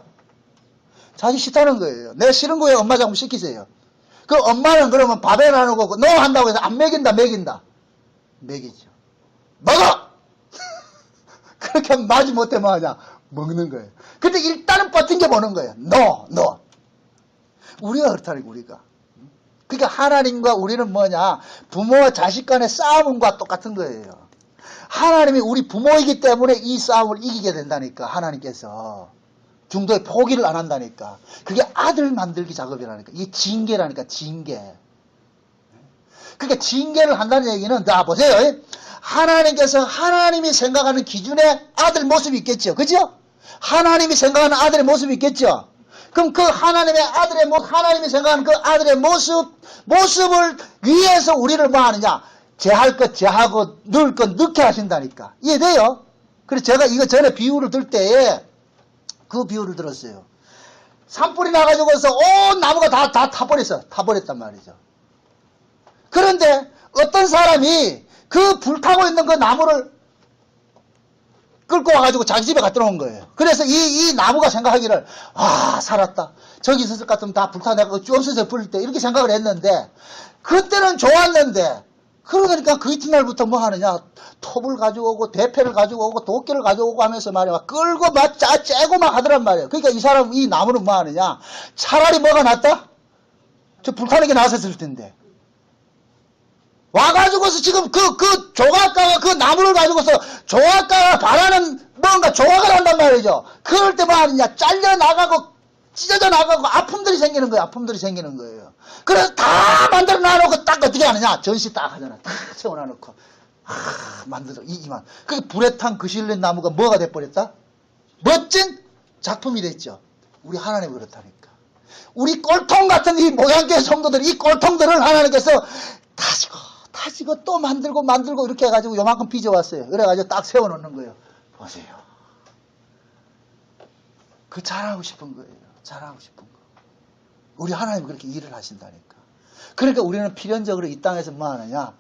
자기 싫다는 거예요. 내 싫은 거에 엄마 자꾸 시키세요. 그 엄마는 그러면 밥에 나누고 노 한다고 해서 안 먹인다. 먹이죠. 먹어! 그렇게 하면 마지 못해 뭐 하냐? 먹는 거예요. 근데 일단은 버틴게 보는 거예요. 노. 우리가 그렇다니까, 우리가. 그러니까 하나님과 우리는 뭐냐? 부모와 자식 간의 싸움과 똑같은 거예요. 하나님이 우리 부모이기 때문에 이 싸움을 이기게 된다니까, 하나님께서. 중도에 포기를 안 한다니까. 그게 아들 만들기 작업이라니까. 이게 징계라니까, 징계. 그러니까 징계를 한다는 얘기는, 자, 보세요. 하나님께서 하나님이 생각하는 기준의 아들 모습이 있겠죠. 그죠? 하나님이 생각하는 아들의 모습이 있겠죠. 그럼 그 하나님이 생각하는 그 아들의 모습을 위해서 우리를 뭐 하느냐? 제할 것 제하고 넣을 것 넣게 하신다니까. 이해돼요? 그래서 제가 이거 전에 비유를 들 때에 그 비유를 들었어요. 산불이 나가지고서 온 나무가 다 타버렸단 말이죠. 그런데 어떤 사람이 그 불타고 있는 그 나무를 끌고 와가지고 자기 집에 갖다 놓은 거예요. 그래서 이 나무가 생각하기를, 살았다. 저기 있었을 것 같으면 다 불타내고 없어져 버릴 때 이렇게 생각을 했는데, 그때는 좋았는데, 그러니까 그 이튿날부터 뭐 하느냐, 톱을 가지고 오고, 대패를 가지고 오고, 도끼를 가지고 오고 하면서 말이야, 끌고 막 째고 막 하더란 말이에요. 그러니까 이 나무는 뭐 하느냐, 차라리 뭐가 낫다? 저 불타는 게 나았을 텐데. 와가지고서 지금 그 조각가가 그 나무를 가지고서 조각가가 바라는 뭔가 조각을 한단 말이죠. 그럴 때 뭐 하느냐, 잘려나가고, 찢어져 나가고 아픔들이 생기는 거예요. 그래서 다 만들어 놔놓고 딱 어떻게 하느냐, 전시 딱 하잖아. 딱 세워놔놓고. 만들어, 이만. 그 불에 탄 그 실린 나무가 뭐가 돼버렸다? 멋진 작품이 됐죠. 우리 하나님이 그렇다니까. 우리 꼴통 같은 이 모양계 성도들, 이 꼴통들을 하나님께서 다시고 또 만들고 이렇게 해가지고 요만큼 빚어왔어요. 그래가지고 딱 세워놓는 거예요. 보세요. 그 잘하고 싶은 거예요. 잘하고 싶은 거. 우리 하나님이 그렇게 일을 하신다니까. 그러니까 우리는 필연적으로 이 땅에서 뭐 하느냐.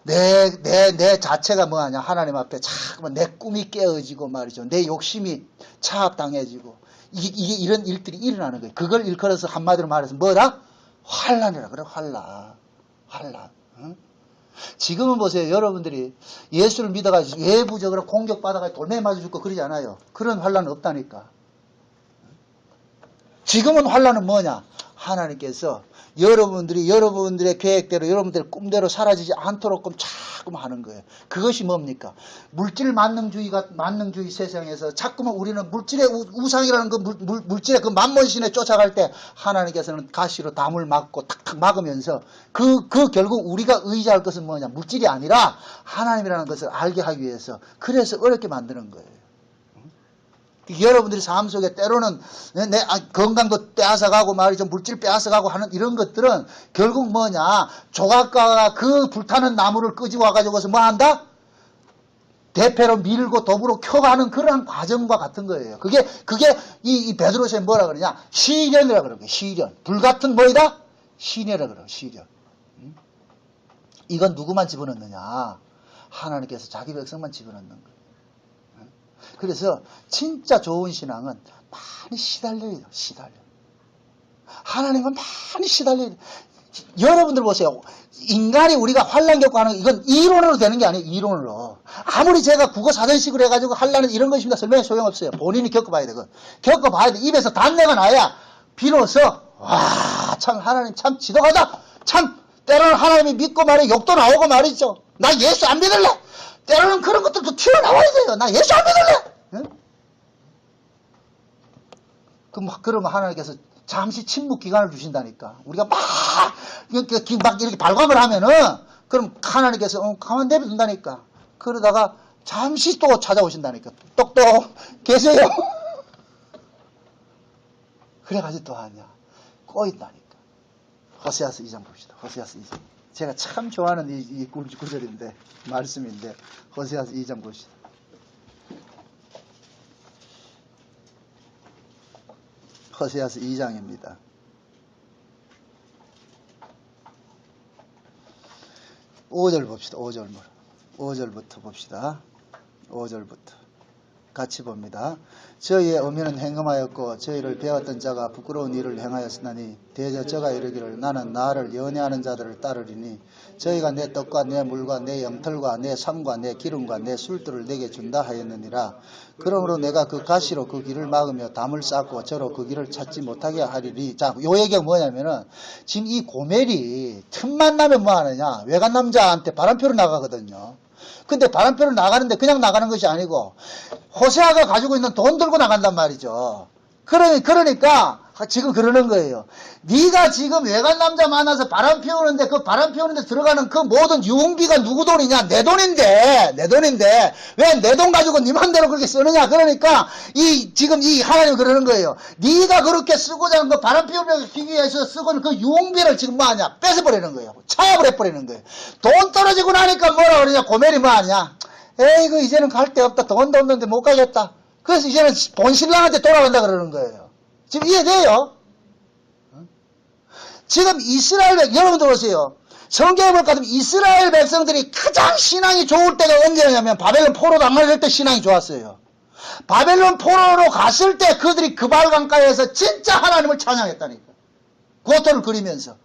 내 자체가 뭐 하냐. 하나님 앞에 자꾸만 내 꿈이 깨어지고 말이죠. 내 욕심이 차압당해지고. 이게 이런 일들이 일어나는 거예요. 그걸 일컬어서 한마디로 말해서 뭐다? 환란이라 그래. 환란. 응? 지금은 보세요. 여러분들이 예수를 믿어가지고 외부적으로 공격받아가지고 돌멩이 맞아 죽고 그러지 않아요. 그런 환란은 없다니까. 지금은 환란은 뭐냐? 하나님께서 여러분들의 계획대로 여러분들의 꿈대로 사라지지 않도록 자꾸만 하는 거예요. 그것이 뭡니까? 물질 만능주의 세상에서 자꾸만 우리는 물질의 우상이라는 그 물질의 그 만몬신에 쫓아갈 때 하나님께서는 가시로 담을 막고 탁탁 막으면서 그 결국 우리가 의지할 것은 뭐냐? 물질이 아니라 하나님이라는 것을 알게 하기 위해서 그래서 어렵게 만드는 거예요. 여러분들이 삶 속에 때로는 내 건강도 빼앗아가고 말이죠. 물질 빼앗아가고 하는 이런 것들은 결국 뭐냐. 조각가가 그 불타는 나무를 끄집어 와가지고서 뭐 한다? 대패로 밀고 도구로 켜가는 그런 과정과 같은 거예요. 그게 이 베드로서에 뭐라 그러냐. 시련이라 그러는 거예요. 시련. 불같은 뭐이다? 시련이라 그래요. 시련. 이건 누구만 집어넣느냐. 하나님께서 자기 백성만 집어넣는 거예요. 그래서 진짜 좋은 신앙은 많이 시달려요. 하나님은 많이 시달려요. 여러분들 보세요. 인간이 우리가 환난 겪고 하는 이건 이론으로 되는 게 아니에요. 이론으로. 아무리 제가 국어 사전식으로 해가지고 하려는 이런 것입니다. 설명에 소용없어요. 본인이 겪어봐야 돼. 겪어봐야 돼. 입에서 단내가 나야 비로소 참 하나님 참 지독하다. 참 때로는 하나님이 믿고 말이에요. 욕도 나오고 말이죠. 나 예수 안 믿을래. 때로는 그런 것들도 튀어나와야 돼요. 나 예수 안 믿을래. 응? 그러면 하나님께서 잠시 침묵 기간을 주신다니까. 우리가 막 이렇게 발광을 하면은, 그럼 하나님께서 가만 내버린다니까. 그러다가 잠시 또 찾아오신다니까. 똑똑 계세요. 그래가지고 또 하냐. 꼬인다니까. 호세아서 2장 봅시다. 호세아서 2장. 제가 참 좋아하는 이 구절인데, 말씀인데, 호세아서 2장 봅시다. 호세아서 2장입니다. 5절 봅시다. 5절부터 봅시다. 5절부터. 같이 봅니다. 저희의 어미는 행음하였고 저희를 배웠던 자가 부끄러운 일을 행하였으나니 대저 저가 이르기를 나는 나를 연애하는 자들을 따르리니 저희가 내 떡과 내 물과 내 영털과 내 삶과 내 기름과 내 술들을 내게 준다 하였느니라. 그러므로 내가 그 가시로 그 길을 막으며 담을 쌓고 저로 그 길을 찾지 못하게 하리리. 자, 요 얘기가 뭐냐면은 지금 이 고멜이 틈만 나면 뭐 하느냐, 외간 남자한테 바람피러 나가거든요. 근데 바람피러 나가는데 그냥 나가는 것이 아니고 호세아가 가지고 있는 돈 들고 나간단 말이죠. 그러니까 지금 그러는 거예요. 네가 지금 외간 남자 만나서 바람 피우는데 그 바람 피우는데 들어가는 그 모든 유흥비가 누구 돈이냐? 내 돈인데 왜 내 돈 가지고 네 맘대로 그렇게 쓰느냐? 그러니까 지금 이 하나님 그러는 거예요. 네가 그렇게 쓰고자 하는 그 바람 피우기 위해서 쓰고 그 유흥비를 지금 뭐 하냐? 뺏어버리는 거예요. 차압을 해버리는 거예요. 돈 떨어지고 나니까 뭐라 그러냐? 고멜이 뭐 하냐? 에이그 이제는 갈 데 없다. 돈도 없는데 못 가겠다. 그래서 이제는 본신랑한테 돌아간다 그러는 거예요. 지금 이해돼요? 지금 이스라엘 여러분들 보세요. 성경에 볼 것 같으면 이스라엘 백성들이 가장 신앙이 좋을 때가 언제냐면 바벨론 포로 당할 때 신앙이 좋았어요. 바벨론 포로로 갔을 때 그들이 그발 강가에서 진짜 하나님을 찬양했다니까. 고토를 그리면서.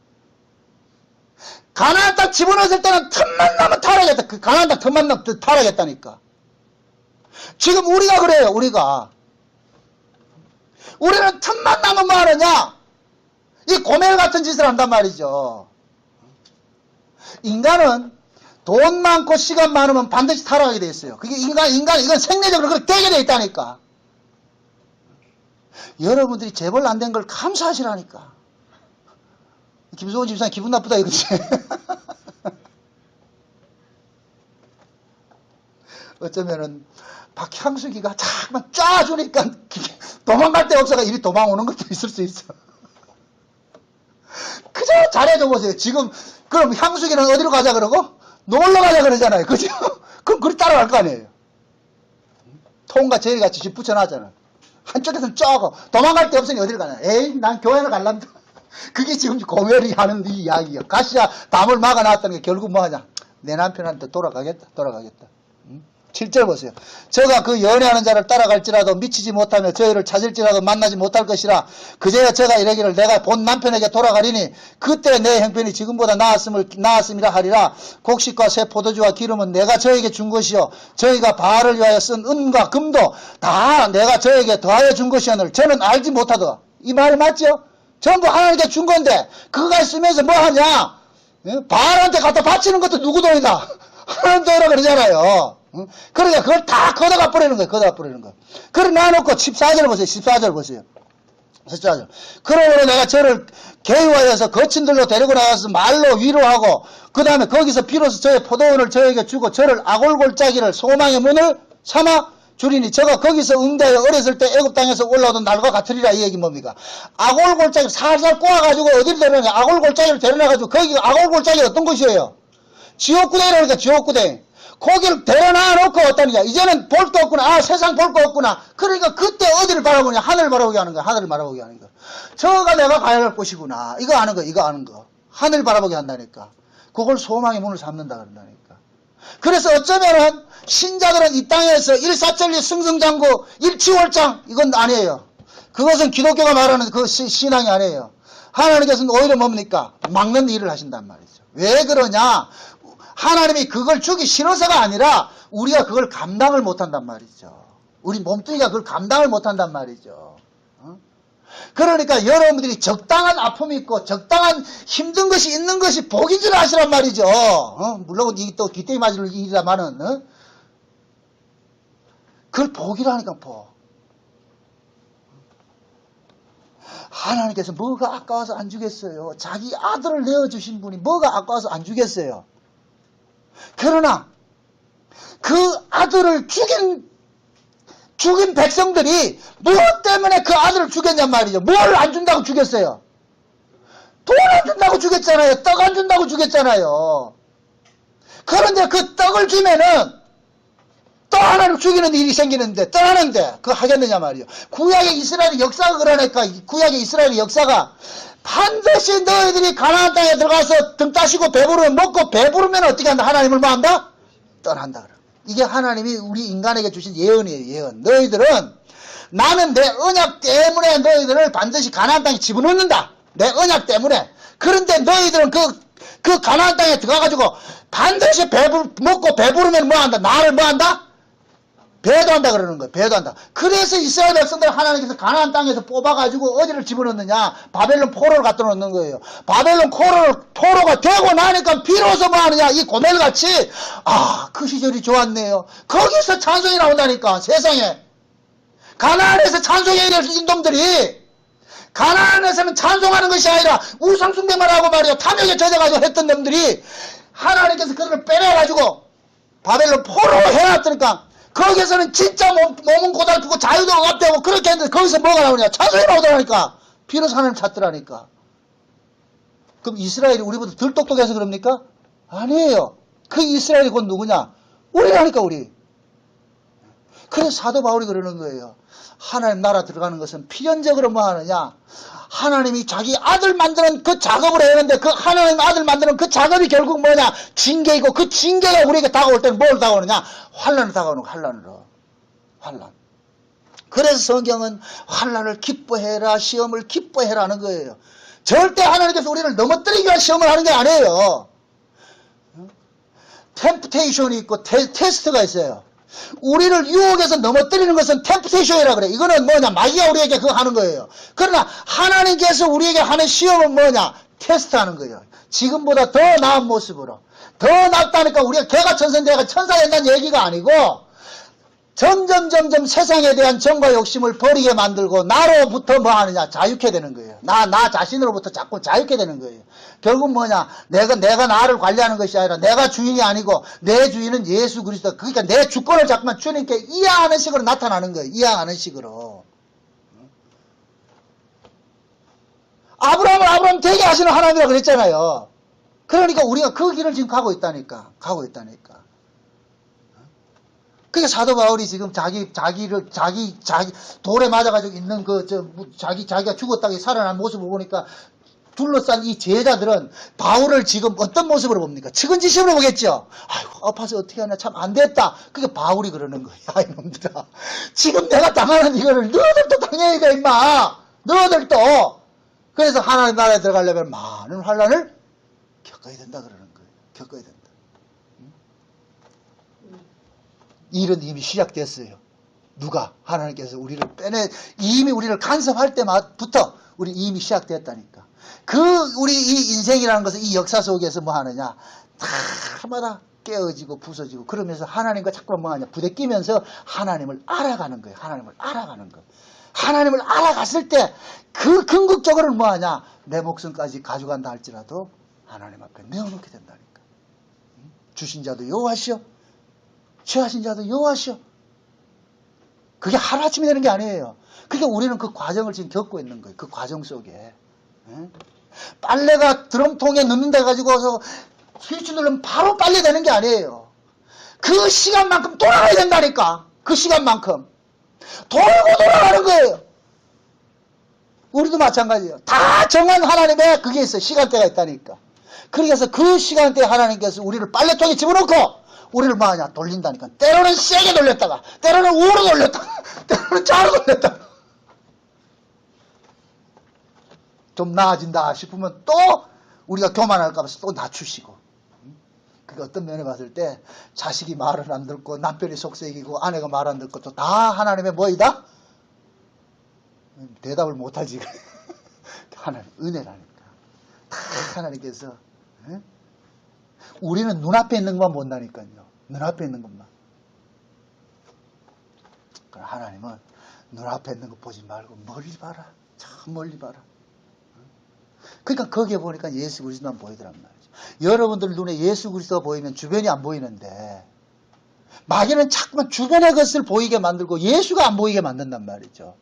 가나안 땅 집어넣었을 때는 틈만 나면 타락했다. 그 가나안 땅 틈만 나면 타락했다니까. 지금 우리가 그래요. 우리는 틈만 나면 뭐 하느냐? 이 고멜 같은 짓을 한단 말이죠. 인간은 돈 많고 시간 많으면 반드시 타락하게 돼 있어요. 그게 이건 생리적으로 그렇게 되게 돼 있다니까. 여러분들이 재벌 안 된 걸 감사하시라니까. 김소원 집사님 기분 나쁘다 이거지. 어쩌면은 박향숙이가 자꾸만 쫙주니까 도망갈 데 없어가 이리 도망오는 것도 있을 수 있어. 그저 잘해줘 보세요. 지금 그럼 향숙이는 어디로 가자 그러고? 놀러 가자 그러잖아요. 그죠? 그럼 그리 따라갈 거 아니에요. 통과 제일같이 집 붙여놨잖아. 한쪽에서는 쪼고 도망갈 데 없으니 어디를 가냐. 에이 난 교회를 갈랍니다. 그게 지금 고멜이 하는 이 이야기야. 가시야 담을 막아놨다는 게 결국 뭐하냐. 내 남편한테 돌아가겠다. 7절 보세요. 저가 그 연애하는 자를 따라갈지라도 미치지 못하며 저희를 찾을지라도 만나지 못할 것이라. 그제야 저가 이르기를 내가 본 남편에게 돌아가리니 그때 내 형편이 지금보다 나았음이라 하리라. 곡식과 새 포도주와 기름은 내가 저에게 준 것이요 저희가 바알을 위하여 쓴 은과 금도 다 내가 저에게 더하여 준 것이오늘 저는 알지 못하더라. 이 말이 맞죠? 전부 하나님께 준 건데 그거가 있으면서 뭐 하냐? 바알한테 갖다 바치는 것도 누구 돈이다? 하나님 돈이라 그러잖아요. 그러니까 그걸 다 걷어가 버리는 거예요. 그래 놔놓고 14절 보세요. 14절. 그러므로 내가 저를 개유하여서 거친들로 데리고 나가서 말로 위로하고 그 다음에 거기서 비로소 저의 포도원을 저에게 주고 저를 아골골짜기를 소망의 문을 삼아 주리니 저가 거기서 응대하여 어렸을 때 애굽 땅에서 올라오던 날과 같으리라. 이 얘기 뭡니까? 아골골짜기 살살 꼬아가지고 어디를 데려나가? 아골골짜기를 데려나가지고 거기 아골골짜기 어떤 곳이에요? 지옥구덩이라니까 지옥구덩이. 거기를 데려놔 놓고 어떠느냐. 이제는 볼 거 없구나. 세상 볼 거 없구나. 그러니까 그때 어디를 바라보냐. 하늘을 바라보게 하는 거야. 저가 내가 가야 할 곳이구나. 이거 아는 거. 하늘 바라보게 한다니까. 그걸 소망의 문을 삼는다 그런다니까. 그래서 어쩌면은 신자들은 이 땅에서 일사천리 승승장구 일치월장 이건 아니에요. 그것은 기독교가 말하는 그 신앙이 아니에요. 하나님께서는 오히려 뭡니까? 막는 일을 하신단 말이죠. 왜 그러냐? 하나님이 그걸 주기 싫어서가 아니라 우리가 그걸 감당을 못한단 말이죠. 우리 몸뚱이가 그걸 감당을 못한단 말이죠. 그러니까 여러분들이 적당한 아픔이 있고 적당한 힘든 것이 있는 것이 복인 줄 아시란 말이죠. 물론 이게 또 뒷대기 맞을 일이라마는 그걸 복이라니까 복. 하나님께서 뭐가 아까워서 안 주겠어요. 자기 아들을 내어주신 분이 뭐가 아까워서 안 주겠어요. 그러나 그 아들을 죽인 백성들이 무엇 때문에 그 아들을 죽였냔 말이죠. 뭘 안 준다고 죽였어요? 돈 안 준다고 죽였잖아요. 떡 안 준다고 죽였잖아요. 그런데 그 떡을 주면은 또 하나님 죽이는 일이 생기는데 떠나는데 그거 하겠느냐 말이요. 구약의 이스라엘의 역사가 그러니까 구약의 이스라엘의 역사가 반드시 너희들이 가나안 땅에 들어가서 등 따시고 배부르면 먹고 배부르면 어떻게 한다? 하나님을 뭐 한다? 떠난다. 그래. 이게 하나님이 우리 인간에게 주신 예언이에요. 예언. 너희들은 나는 내 언약 때문에 너희들을 반드시 가나안 땅에 집어넣는다. 내 언약 때문에. 그런데 너희들은 그 가나안 땅에 들어가가지고 반드시 먹고 배부르면 뭐 한다? 나를 뭐 한다? 배도한다 그러는 거예요. 배도한다. 그래서 이스라엘 백성들 하나님께서 가나안 땅에서 뽑아가지고 어디를 집어넣느냐? 바벨론 포로를 갖다 놓는 거예요. 바벨론 포로가 되고 나니까 비로소 뭐 하느냐? 이 고멜같이 그 시절이 좋았네요. 거기서 찬송이 나온다니까 세상에. 가나안에서 찬송해야 될 인dom들이 가나안에서는 찬송하는 것이 아니라 우상숭배만 하고 말이야 탐욕에 젖어가지고 했던 놈들이 하나님께서 그들을 빼내가지고 바벨론 포로로 해놨다니까. 거기서는 진짜 몸은 고달프고 자유도 억압되고 그렇게 했는데 거기서 뭐가 나오냐? 찬송이 나오더라니까. 비로소 하나님 찾더라니까. 그럼 이스라엘이 우리보다 덜 똑똑해서 그럽니까? 아니에요. 그 이스라엘이 곧 누구냐? 우리라니까 우리. 그래서 사도 바울이 그러는 거예요. 하나님 나라 들어가는 것은 필연적으로 뭐 하느냐? 하나님이 자기 아들 만드는 그 작업을 했는데 그 하나님 아들 만드는 그 작업이 결국 뭐냐? 징계이고 그 징계가 우리에게 다가올 때는 뭘 다가오느냐? 환란을 다가오는 거, 환란으로. 환란. 그래서 성경은 환란을 기뻐해라, 시험을 기뻐해라는 거예요. 절대 하나님께서 우리를 넘어뜨리기 위한 시험을 하는 게 아니에요. 템프테이션이 있고 테스트가 있어요. 우리를 유혹해서 넘어뜨리는 것은 템프테이션이라 그래. 이거는 뭐냐? 마귀가 우리에게 그거 하는 거예요. 그러나 하나님께서 우리에게 하는 시험은 뭐냐? 테스트하는 거예요. 지금보다 더 나은 모습으로. 더 낫다니까 우리가 개가 천선대가 천사 된다는 얘기가 아니고 점점 세상에 대한 정과 욕심을 버리게 만들고 나로부터 뭐 하느냐? 자유케 되는 거예요. 나 자신으로부터 자꾸 자유케 되는 거예요. 결국 뭐냐? 내가 나를 관리하는 것이 아니라 내가 주인이 아니고 내 주인은 예수 그리스도. 그러니까 내 주권을 자꾸만 주님께 이양하는 식으로 나타나는 거예요. 이양하는 식으로. 아브라함을 아브라함 되게 하시는 하나님이라고 그랬잖아요. 그러니까 우리가 그 길을 지금 가고 있다니까. 그게 사도 바울이 지금 자기 돌에 맞아가지고 있는 자기가 죽었다가 살아난 모습을 보니까 둘러싼 이 제자들은 바울을 지금 어떤 모습으로 봅니까? 측은지심으로 보겠죠? 아이고, 아파서 어떻게 하냐, 참 안 됐다. 그게 바울이 그러는 거야, 이놈들아. 지금 내가 당하는 이거를 너희들도 당해야 돼, 임마. 너희들도. 그래서 하나님 나라에 들어가려면 많은 환란을 겪어야 된다, 그러는 거예요. 겪어야 된다. 일은 이미 시작됐어요. 누가? 하나님께서 우리를 이미 우리를 간섭할 때부터 우리 이미 시작됐다니까. 우리 이 인생이라는 것은 이 역사 속에서 뭐 하느냐? 다마다 깨어지고 부서지고 그러면서 하나님과 자꾸만 뭐 하냐? 부대끼면서 하나님을 알아가는 거예요. 하나님을 알아가는 거. 하나님을 알아갔을 때 그 궁극적으로는 뭐 하냐? 내 목숨까지 가져간다 할지라도 하나님 앞에 내어놓게 된다니까. 주신 자도 여호와시오. 취하신 자도 여호와시오. 그게 하루아침에 되는 게 아니에요. 그게 우리는 그 과정을 지금 겪고 있는 거예요. 그 과정 속에. 빨래가 드럼통에 넣는다 해가지고서 스위치 누르면 바로 빨래 되는 게 아니에요. 그 시간만큼 돌아가야 된다니까. 그 시간만큼. 돌고 돌아가는 거예요. 우리도 마찬가지예요. 다 정한 하나님의 그게 있어요. 시간대가 있다니까. 그래서 그 시간대에 하나님께서 우리를 빨래통에 집어넣고 우리를 뭐 하냐? 돌린다니까. 때로는 세게 돌렸다가 때로는 우로 돌렸다가 때로는 좌로 돌렸다가 좀 나아진다 싶으면 또 우리가 교만할까 봐서 또 낮추시고. 그게 어떤 면에 봤을 때 자식이 말을 안 듣고 남편이 속색이고 아내가 말 안 듣고 또 다 하나님의 뭐이다? 대답을 못하지. 하나님 은혜라니까. 다 하나님께서. 우리는 눈앞에 있는 것만 본다니까요. 눈앞에 있는 것만. 그러나 하나님은 눈앞에 있는 것 보지 말고 멀리 봐라. 참 멀리 봐라. 그러니까 거기에 보니까 예수 그리스도만 보이더란 말이죠. 여러분들 눈에 예수 그리스도가 보이면 주변이 안 보이는데 마귀는 자꾸만 주변의 것을 보이게 만들고 예수가 안 보이게 만든단 말이죠.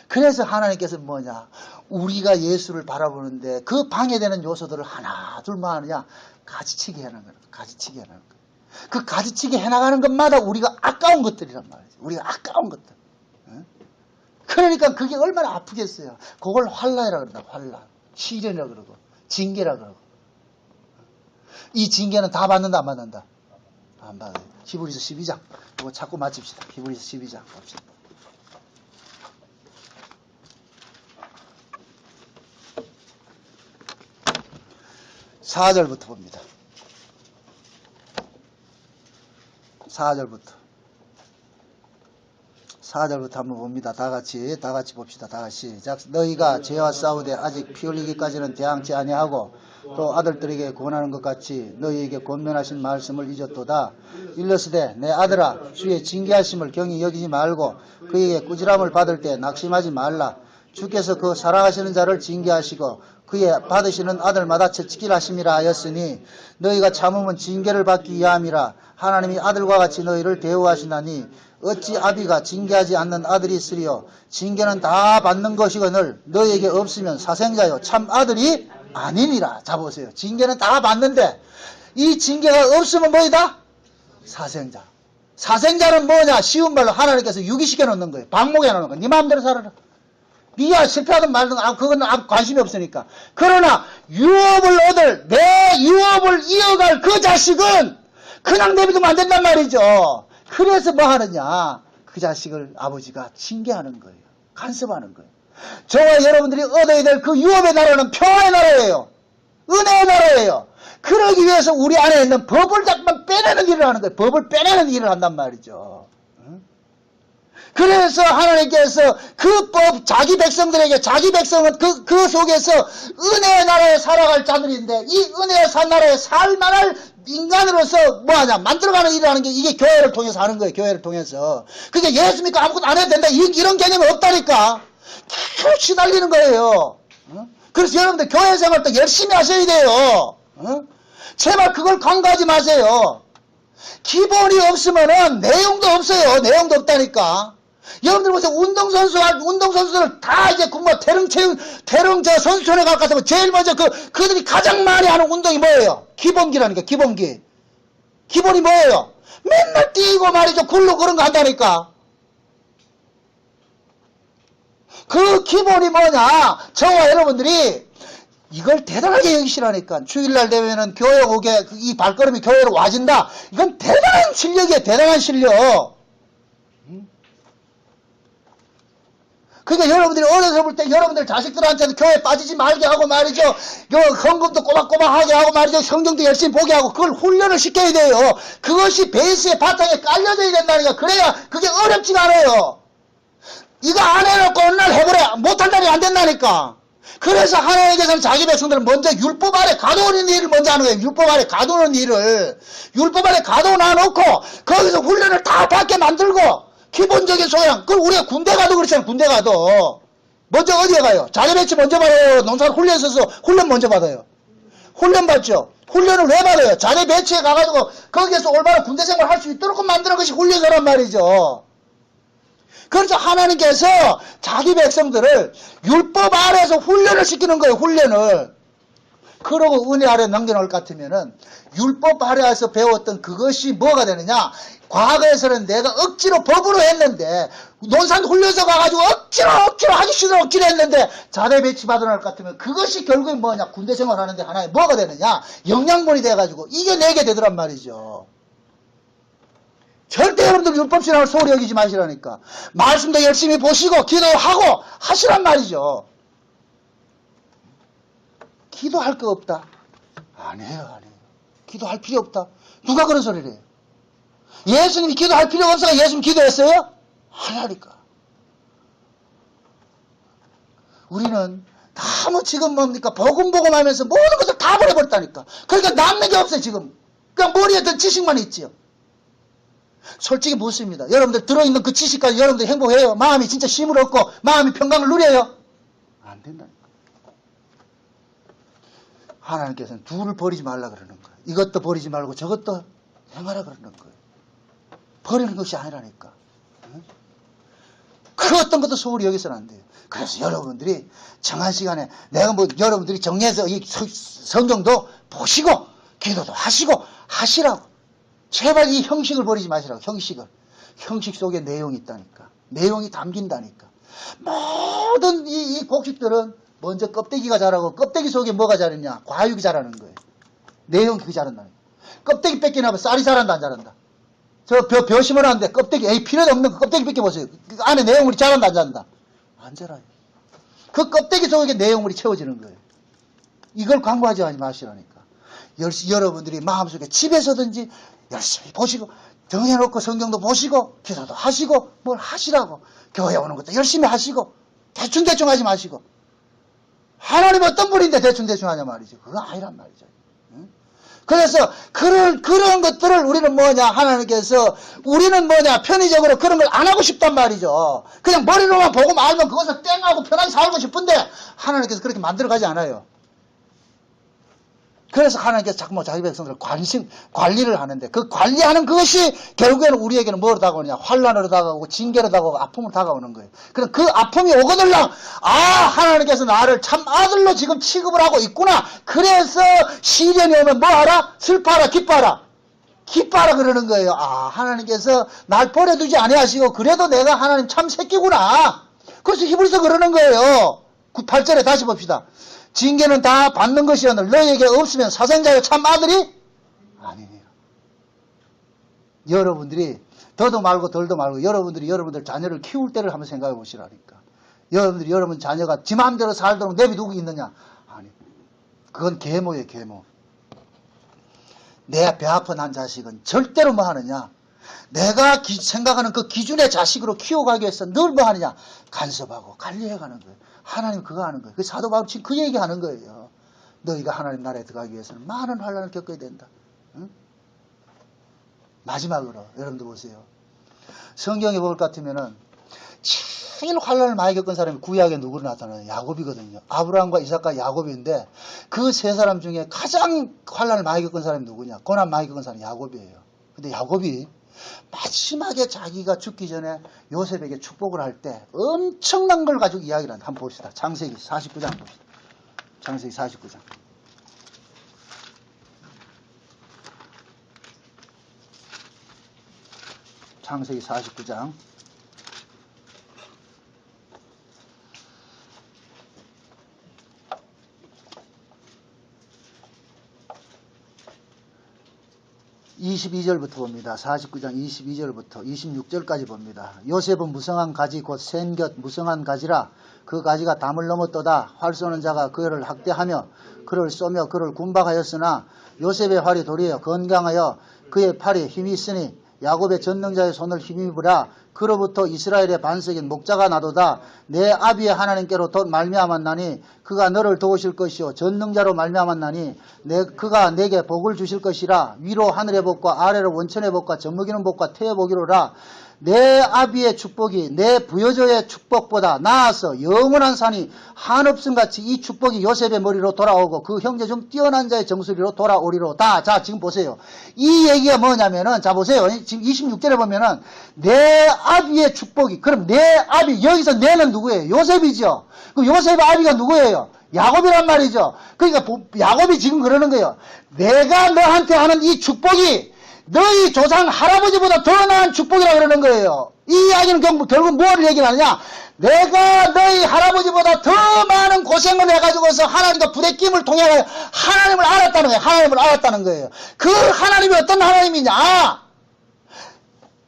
그래서 하나님께서 뭐냐? 우리가 예수를 바라보는데 그 방해되는 요소들을 하나 둘만 하느냐? 가지치기 하는 거예요. 가지치기 하는 거예요. 그 가지치기 해나가는 것마다 우리가 아까운 것들이란 말이죠. 우리가 아까운 것들. 그러니까 그게 얼마나 아프겠어요. 그걸 환란이라 그런다. 환란. 시련이라 그러고 징계라 그러고. 이 징계는 다 받는다 안 받는다? 안 받아요. 히브리서 12장. 이거 자꾸 맞춥시다. 히브리서 12장 봅시다. 4절부터 봅니다. 4절부터 한번 봅니다. 다 같이 봅시다. 다 같이 시작. 너희가 죄와 싸우되 아직 피 흘리기까지는 대항치 아니하고 또 아들들에게 권하는 것 같이 너희에게 권면하신 말씀을 잊었도다. 일러스되 내 아들아 주의 징계하심을 경히 여기지 말고 그에게 꾸지람을 받을 때 낙심하지 말라. 주께서 그 사랑하시는 자를 징계하시고 그의 받으시는 아들마다 채찍질 하심이라 하였으니 너희가 참으면 징계를 받기 위함이라. 하나님이 아들과 같이 너희를 대우하시나니 어찌 아비가 징계하지 않는 아들이 있으리요. 징계는 다 받는 것이거늘 너희에게 없으면 사생자요 참 아들이 아니니라. 자 보세요. 징계는 다 받는데 이 징계가 없으면 뭐이다? 사생자. 사생자는 뭐냐? 쉬운 말로 하나님께서 유기시켜 놓는 거예요. 방목해 놓는 거예요. 네 마음대로 살아라. 네가 실패하든 말든 그건 관심이 없으니까. 그러나 유업을 얻을 내 유업을 이어갈 그 자식은 그냥 내비두면 안 된단 말이죠. 그래서 뭐 하느냐? 그 자식을 아버지가 징계하는 거예요. 간섭하는 거예요. 저와 여러분들이 얻어야 될 그 유업의 나라는 평화의 나라예요. 은혜의 나라예요. 그러기 위해서 우리 안에 있는 법을 자꾸만 빼내는 일을 하는 거예요. 법을 빼내는 일을 한단 말이죠. 그래서 하나님께서 그 법, 자기 백성들에게, 자기 백성은 그 속에서 은혜의 나라에 살아갈 자들인데, 이 은혜의 나라에 살만할 인간으로서 뭐하냐, 만들어가는 일을 하는 게 이게 교회를 통해서 하는 거예요, 교회를 통해서. 그게 예수 믿고 아무것도 안 해도 된다, 이런 개념이 없다니까. 계속 시달리는 거예요. 그래서 여러분들 교회 생활도 열심히 하셔야 돼요. 제발 그걸 간과하지 마세요. 기본이 없으면은 내용도 없어요. 내용도 없다니까. 여러분들 보세요. 운동선수들 다 이제 뭐 대릉 저 선수촌에 갈 것 같으면 제일 먼저 그들이 가장 많이 하는 운동이 뭐예요? 기본기라니까, 기본기. 기본이 뭐예요? 맨날 뛰고 말이죠. 굴러 그런 거 한다니까. 그 기본이 뭐냐? 저와 여러분들이 이걸 대단하게 여기시라니까. 주일날 되면은 교회 오게 이 발걸음이 교회로 와진다. 이건 대단한 실력이에요. 대단한 실력. 그러니까 여러분들이 어려서 볼 때 여러분들 자식들한테는 교회 빠지지 말게 하고 말이죠. 헌금도 꼬박꼬박하게 하고 말이죠. 성경도 열심히 보게 하고 그걸 훈련을 시켜야 돼요. 그것이 베이스의 바탕에 깔려져야 된다니까. 그래야 그게 어렵지가 않아요. 이거 안 해놓고 어느 날 해보래. 못한다니 안 된다니까. 그래서 하나님께서는 자기 백성들은 먼저 율법 아래 가둬놓는 일을 먼저 하는 거예요. 율법 아래 가둬놓는 일을. 율법 아래 가둬놔놓고 거기서 훈련을 다 받게 만들고 기본적인 소양. 그럼 우리가 군대 가도 그렇잖아요. 군대 가도. 먼저 어디에 가요? 자녀 배치 먼저 받아요. 농사를 훈련 써서 훈련 먼저 받아요. 훈련 받죠. 훈련을 왜 받아요? 자녀 배치에 가가지고 거기에서 올바른 군대 생활을 할 수 있도록 만드는 것이 훈련소란 말이죠. 그래서 하나님께서 자기 백성들을 율법 아래에서 훈련을 시키는 거예요. 훈련을. 그러고 은혜 아래 넘겨놓을 것 같으면은 율법 아래에서 배웠던 그것이 뭐가 되느냐? 과거에서는 내가 억지로 법으로 했는데 논산 훈련소 가가지고 억지로 하기 싫어 억지로 했는데 자대 배치 받아놓을 것 같으면 그것이 결국에 뭐냐? 군대 생활하는데 하나의 뭐가 되느냐? 영양분이 돼가지고 이게 내게 되더란 말이죠. 절대 여러분들 율법신앙을 소홀히 여기지 마시라니까. 말씀도 열심히 보시고 기도하고 하시란 말이죠. 기도할 거 없다? 아니에요. 기도할 필요 없다. 누가 그런 소리를 해요? 예수님이 기도할 필요가 없어서 예수님 기도했어요? 하나니까. 우리는 너무 지금 뭡니까? 복음 하면서 모든 것을 다 버려버렸다니까. 그러니까 남는 게 없어요 지금. 그냥 머리에 든 지식만 있지요. 솔직히 묻습니다. 여러분들 들어있는 그 지식까지 여러분들 행복해요? 마음이 진짜 힘을 얻고 마음이 평강을 누려요? 안 된다니까. 하나님께서는 둘을 버리지 말라 그러는 거예요. 이것도 버리지 말고 저것도 행하라 그러는 거예요. 버리는 것이 아니라니까. 그 어떤 것도 소홀히 여기서는 안 돼요. 그래서 여러분들이 정한 시간에 내가 뭐 여러분들이 정리해서 이 성경도 보시고 기도도 하시고 하시라고. 제발 이 형식을 버리지 마시라고. 형식을. 형식 속에 내용이 있다니까. 내용이 담긴다니까. 모든 이 곡식들은 먼저 껍데기가 자라고, 껍데기 속에 뭐가 자랐냐? 과육이 자라는 거예요. 내용이 그게 자란다는 거예요. 껍데기 뺏기나면 쌀이 자란다 안 자란다? 저 벼 심어놨는데 껍데기, 필요도 없는 그 껍데기 뺏겨보세요. 그 안에 내용물이 자란다 안 자란다? 안 자라요. 그 껍데기 속에 내용물이 채워지는 거예요. 이걸 광고하지 마시라니까. 여러분들이 마음속에 집에서든지 열심히 보시고, 정해놓고 성경도 보시고, 기도도 하시고, 뭘 하시라고. 교회 오는 것도 열심히 하시고, 대충대충 하지 마시고. 하나님 어떤 분인데 대충대충 하냐 말이죠. 그거 아니란 말이죠. 응? 그래서 그런 것들을 우리는 뭐냐, 하나님께서 우리는 뭐냐, 편의적으로 그런 걸 안 하고 싶단 말이죠. 그냥 머리로만 보고 말면 그것을 땡하고 편하게 살고 싶은데 하나님께서 그렇게 만들어 가지 않아요. 그래서 하나님께서 자꾸 자기 백성들을 관리를 하는데, 그 관리하는 그것이 결국에는 우리에게는 뭐로 다가오느냐? 환란으로 다가오고, 징계로 다가오고, 아픔으로 다가오는 거예요. 그럼 그 아픔이 오거들랑, 하나님께서 나를 참 아들로 지금 취급을 하고 있구나. 그래서 시련이 오면 뭐 하라? 슬퍼하라, 기뻐하라. 기뻐하라 그러는 거예요. 하나님께서 날 버려두지 아니하시고, 그래도 내가 하나님 참 새끼구나. 그래서 히브리서 그러는 거예요. 8절에 다시 봅시다. 징계는 다 받는 것이오늘 너희에게 없으면 사생자여 참 아들이 아니니라. 여러분들이 더도 말고 덜도 말고 여러분들 자녀를 키울 때를 한번 생각해 보시라니까. 여러분 자녀가 지 마음대로 살도록 내비두고 있느냐? 아니. 그건 계모예요, 계모. 내 배 아픈 한 자식은 절대로 뭐 하느냐? 내가 생각하는 그 기준의 자식으로 키워가기 위해서 늘 뭐 하느냐? 간섭하고 관리해가는 거예요. 하나님 그거 하는 거예요. 그 사도 바울이 지금 그 얘기하는 거예요. 너희가 하나님 나라에 들어가기 위해서는 많은 환란을 겪어야 된다. 응? 마지막으로 여러분들 보세요. 성경에 볼 것 같으면은 제일 환란을 많이 겪은 사람이 구약에 누구로 나타나요? 야곱이거든요. 아브라함과 이삭과 야곱인데 그 세 사람 중에 가장 환란을 많이 겪은 사람이 누구냐? 고난 많이 겪은 사람이 야곱이에요. 근데 야곱이 마지막에 자기가 죽기 전에 요셉에게 축복을 할 때 엄청난 걸 가지고 이야기를 한다. 한번 봅시다. 창세기 49장 봅시다. 창세기 49장. 창세기 49장. (22절부터) 봅니다. 49장 22절부터 26절까지 봅니다. 요셉은 무성한 가지 곧 샘곁 무성한 가지라. 그 가지가 담을 넘었도다. 활 쏘는 자가 그를 학대하며 그를 쏘며 그를 군박하였으나 요셉의 활이 도리어 건강하여 그의 팔에 힘이 있으니 야곱의 전능자의 손을 힘입으라. 그로부터 이스라엘의 반석인 목자가 나도다. 내 아비의 하나님께로 곧 말미암았나니 그가 너를 도우실 것이요 전능자로 말미암았나니 그가 내게 복을 주실 것이라. 위로 하늘의 복과 아래로 원천의 복과 젖먹이는 복과 태의 복이로라. 내 아비의 축복이 내 부여조의 축복보다 나아서 영원한 산이 한없음같이 이 축복이 요셉의 머리로 돌아오고 그 형제 중 뛰어난 자의 정수리로 돌아오리로다. 자, 지금 보세요. 이 얘기가 뭐냐면은, 자 보세요. 지금 26절에 보면은 내 아비의 축복이, 그럼 내 아비, 여기서 내는 누구예요? 요셉이죠. 그 요셉의 아비가 누구예요? 야곱이란 말이죠. 그러니까 야곱이 지금 그러는 거예요. 내가 너한테 하는 이 축복이 너희 조상 할아버지보다 더 나은 축복이라 그러는 거예요. 이 이야기는 결국 뭐를 얘기하느냐? 내가 너희 할아버지보다 더 많은 고생을 해가지고서 하나님과 부대낌을 통해 하나님을 알았다는 거예요. 하나님을 알았다는 거예요. 그 하나님이 어떤 하나님이냐?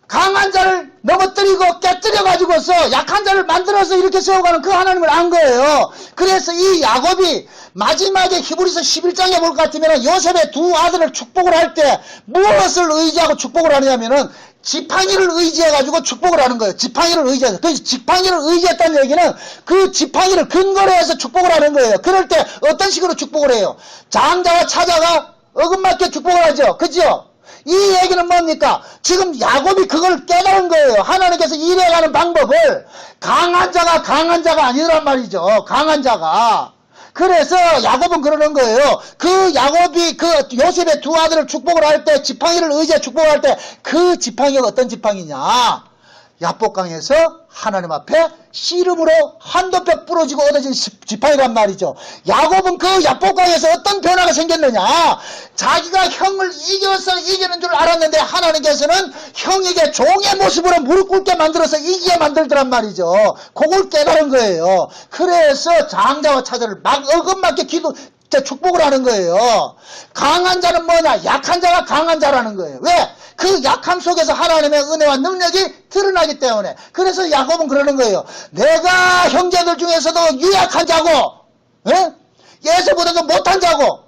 강한 자를 넘어뜨리고 깨뜨려가지고서 약한 자를 만들어서 이렇게 세워가는 그 하나님을 안 거예요. 그래서 이 야곱이 마지막에 히브리서 11장에 볼 것 같으면 요셉의 두 아들을 축복을 할 때 무엇을 의지하고 축복을 하느냐면은 지팡이를 의지해가지고 축복을 하는 거예요. 지팡이를 의지해서. 그래서 지팡이를 의지했다는 얘기는 그 지팡이를 근거로 해서 축복을 하는 거예요. 그럴 때 어떤 식으로 축복을 해요? 장자와 차자가 어긋맞게 축복을 하죠. 그죠? 이 얘기는 뭡니까? 지금 야곱이 그걸 깨달은 거예요. 하나님께서 일해가는 방법을. 강한 자가 아니란 말이죠. 강한 자가. 그래서 야곱은 그러는 거예요. 그 야곱이 그 요셉의 두 아들을 축복을 할 때, 지팡이를 의지해 축복을 할 때, 그 지팡이가 어떤 지팡이냐? 야복강에서 하나님 앞에 씨름으로 한도벽 부러지고 얻어진 지팡이란 말이죠. 야곱은 그 야복강에서 어떤 변화가 생겼느냐? 자기가 형을 이겨서 이기는 줄 알았는데 하나님께서는 형에게 종의 모습으로 무릎 꿇게 만들어서 이기게 만들더란 말이죠. 그걸 깨달은 거예요. 그래서 장자와 차자를 막 어긋맞게 축복을 하는 거예요. 강한 자는 뭐냐? 약한 자가 강한 자라는 거예요. 왜? 그 약함 속에서 하나님의 은혜와 능력이 드러나기 때문에. 그래서 야곱은 그러는 거예요. 내가 형제들 중에서도 유약한 자고, 예수보다도 못한 자고,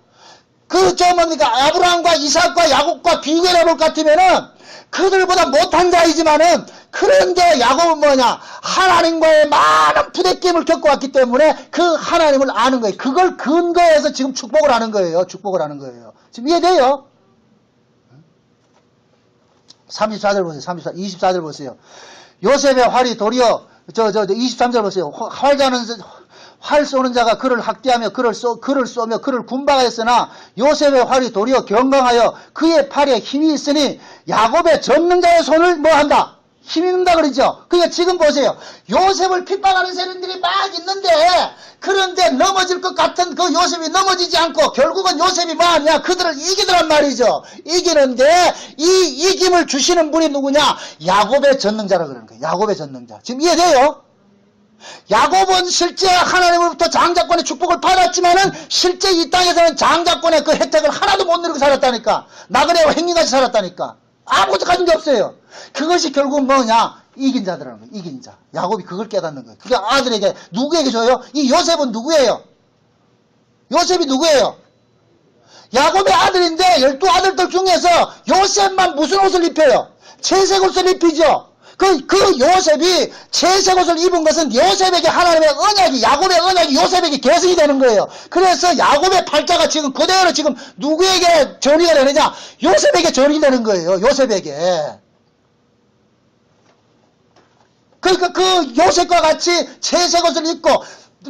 아브라함과 이삭과 야곱과 비교해 볼 것 같으면은 그들보다 못한 자이지만은, 그런데 야곱은 뭐냐? 하나님과의 많은 부대낌을 겪고 왔기 때문에 그 하나님을 아는 거예요. 그걸 근거해서 지금 축복을 하는 거예요. 축복을 하는 거예요. 지금 이해돼요? 34절 보세요. 24절 보세요. 요셉의 활이 도리어 23절 보세요. 활 쏘는 자가 그를 학대하며 그를 쏘며 그를 군박하였으나 요셉의 활이 도리어 경강하여 그의 팔에 힘이 있으니 야곱의 전능자의 손을 뭐한다? 힘입는다 그러죠. 그러니까 지금 보세요. 요셉을 핍박하는 세력들이 막 있는데, 그런데 넘어질 것 같은 그 요셉이 넘어지지 않고 결국은 요셉이 뭐하냐? 그들을 이기더란 말이죠. 이기는데 이 이김을 주시는 분이 누구냐? 야곱의 전능자라 그러는 거예요. 야곱의 전능자. 지금 이해돼요? 야곱은 실제 하나님으로부터 장자권의 축복을 받았지만은 실제 이 땅에서는 장자권의 그 혜택을 하나도 못 누리고 살았다니까. 나그네와 행위같이 살았다니까. 아무것도 가진 게 없어요. 그것이 결국 뭐냐? 이긴 자들이라는 거예요. 이긴 자. 야곱이 그걸 깨닫는 거예요. 그게 아들에게, 누구에게 줘요? 이 요셉은 누구예요? 요셉이 누구예요? 야곱의 아들인데 12아들들 중에서 요셉만 무슨 옷을 입혀요? 채색 옷을 입히죠. 그 요셉이 채색 옷을 입은 것은 요셉에게 하나님의 언약이, 야곱의 언약이 요셉에게 계승이 되는 거예요. 그래서 야곱의 팔자가 지금 그대로 지금 누구에게 전이가 되느냐? 요셉에게 전이 되는 거예요. 요셉에게. 그러니까 그 요셉과 같이 채색 옷을 입고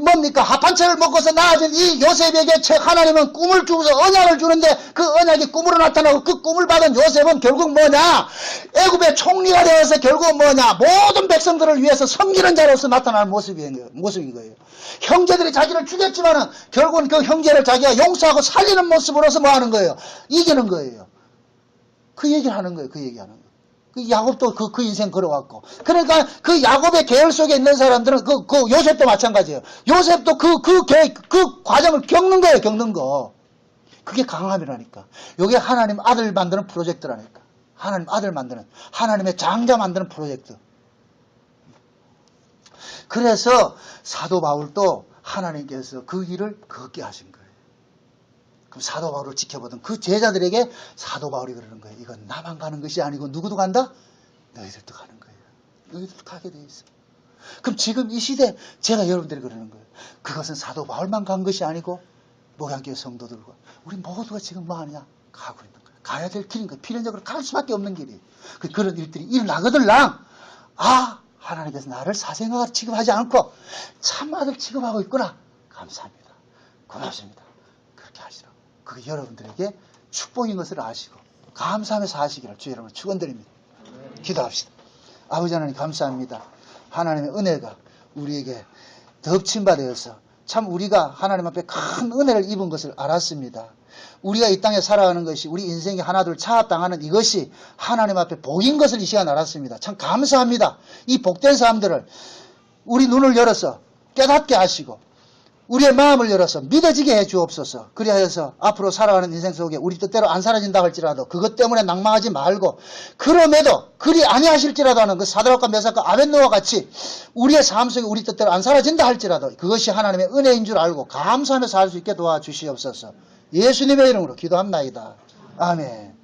뭡니까? 합한채를 먹고서 나아진 이 요셉에게 하나님은 꿈을 주고서 언약을 주는데 그 언약이 꿈으로 나타나고 그 꿈을 받은 요셉은 결국 뭐냐? 애굽의 총리가 되어서 결국 뭐냐? 모든 백성들을 위해서 섬기는 자로서 나타나는 모습인 거예요. 형제들이 자기를 죽였지만은 결국은 그 형제를 자기가 용서하고 살리는 모습으로서 뭐 하는 거예요? 이기는 거예요. 그 얘기를 하는 거예요. 그 얘기하는 거예요. 그 야곱도 그 인생 걸어왔고. 그러니까 그 야곱의 계열 속에 있는 사람들은 그 요셉도 마찬가지예요. 요셉도 그 과정을 겪는 거예요, 겪는 거. 그게 강함이라니까. 이게 하나님 아들 만드는 프로젝트라니까. 하나님 아들 만드는, 하나님의 장자 만드는 프로젝트. 그래서 사도 바울도 하나님께서 그 일을 걷게 하신 거예요. 그럼 사도 바울을 지켜보던 그 제자들에게 사도 바울이 그러는 거예요. 이건 나만 가는 것이 아니고 누구도 간다? 너희들도 가는 거예요. 너희들도 가게 돼 있어. 그럼 지금 이 시대 제가 여러분들이 그러는 거예요. 그것은 사도 바울만 간 것이 아니고 목양교회 성도들과 우리 모두가 지금 뭐 하느냐? 가고 있는 거예요. 가야 될 길인 거예요. 필연적으로 갈 수밖에 없는 길이에요. 그런 일들이 일어나거들랑 하나님께서 나를 사생아가 취급하지 않고 참 아들 취급하고 있구나. 감사합니다. 고맙습니다. 그렇게 하시라고. 그게 여러분들에게 축복인 것을 아시고 감사하면서 하시기를 주 여러분 축원드립니다. 기도합시다. 아버지 하나님 감사합니다. 하나님의 은혜가 우리에게 덮친 바 되어서 참 우리가 하나님 앞에 큰 은혜를 입은 것을 알았습니다. 우리가 이 땅에 살아가는 것이 우리 인생에 하나둘 차압당하는 이것이 하나님 앞에 복인 것을 이 시간 알았습니다. 참 감사합니다. 이 복된 사람들을 우리 눈을 열어서 깨닫게 하시고 우리의 마음을 열어서 믿어지게 해 주옵소서. 그리하여서 앞으로 살아가는 인생 속에 우리 뜻대로 안 사라진다 할지라도 그것 때문에 낭망하지 말고 그럼에도 그리 아니하실지라도 하는 그 사드락과 메삭과 아벳노와 같이 우리의 삶 속에 우리 뜻대로 안 사라진다 할지라도 그것이 하나님의 은혜인 줄 알고 감사하며 살 수 있게 도와주시옵소서. 예수님의 이름으로 기도합나이다. 아멘.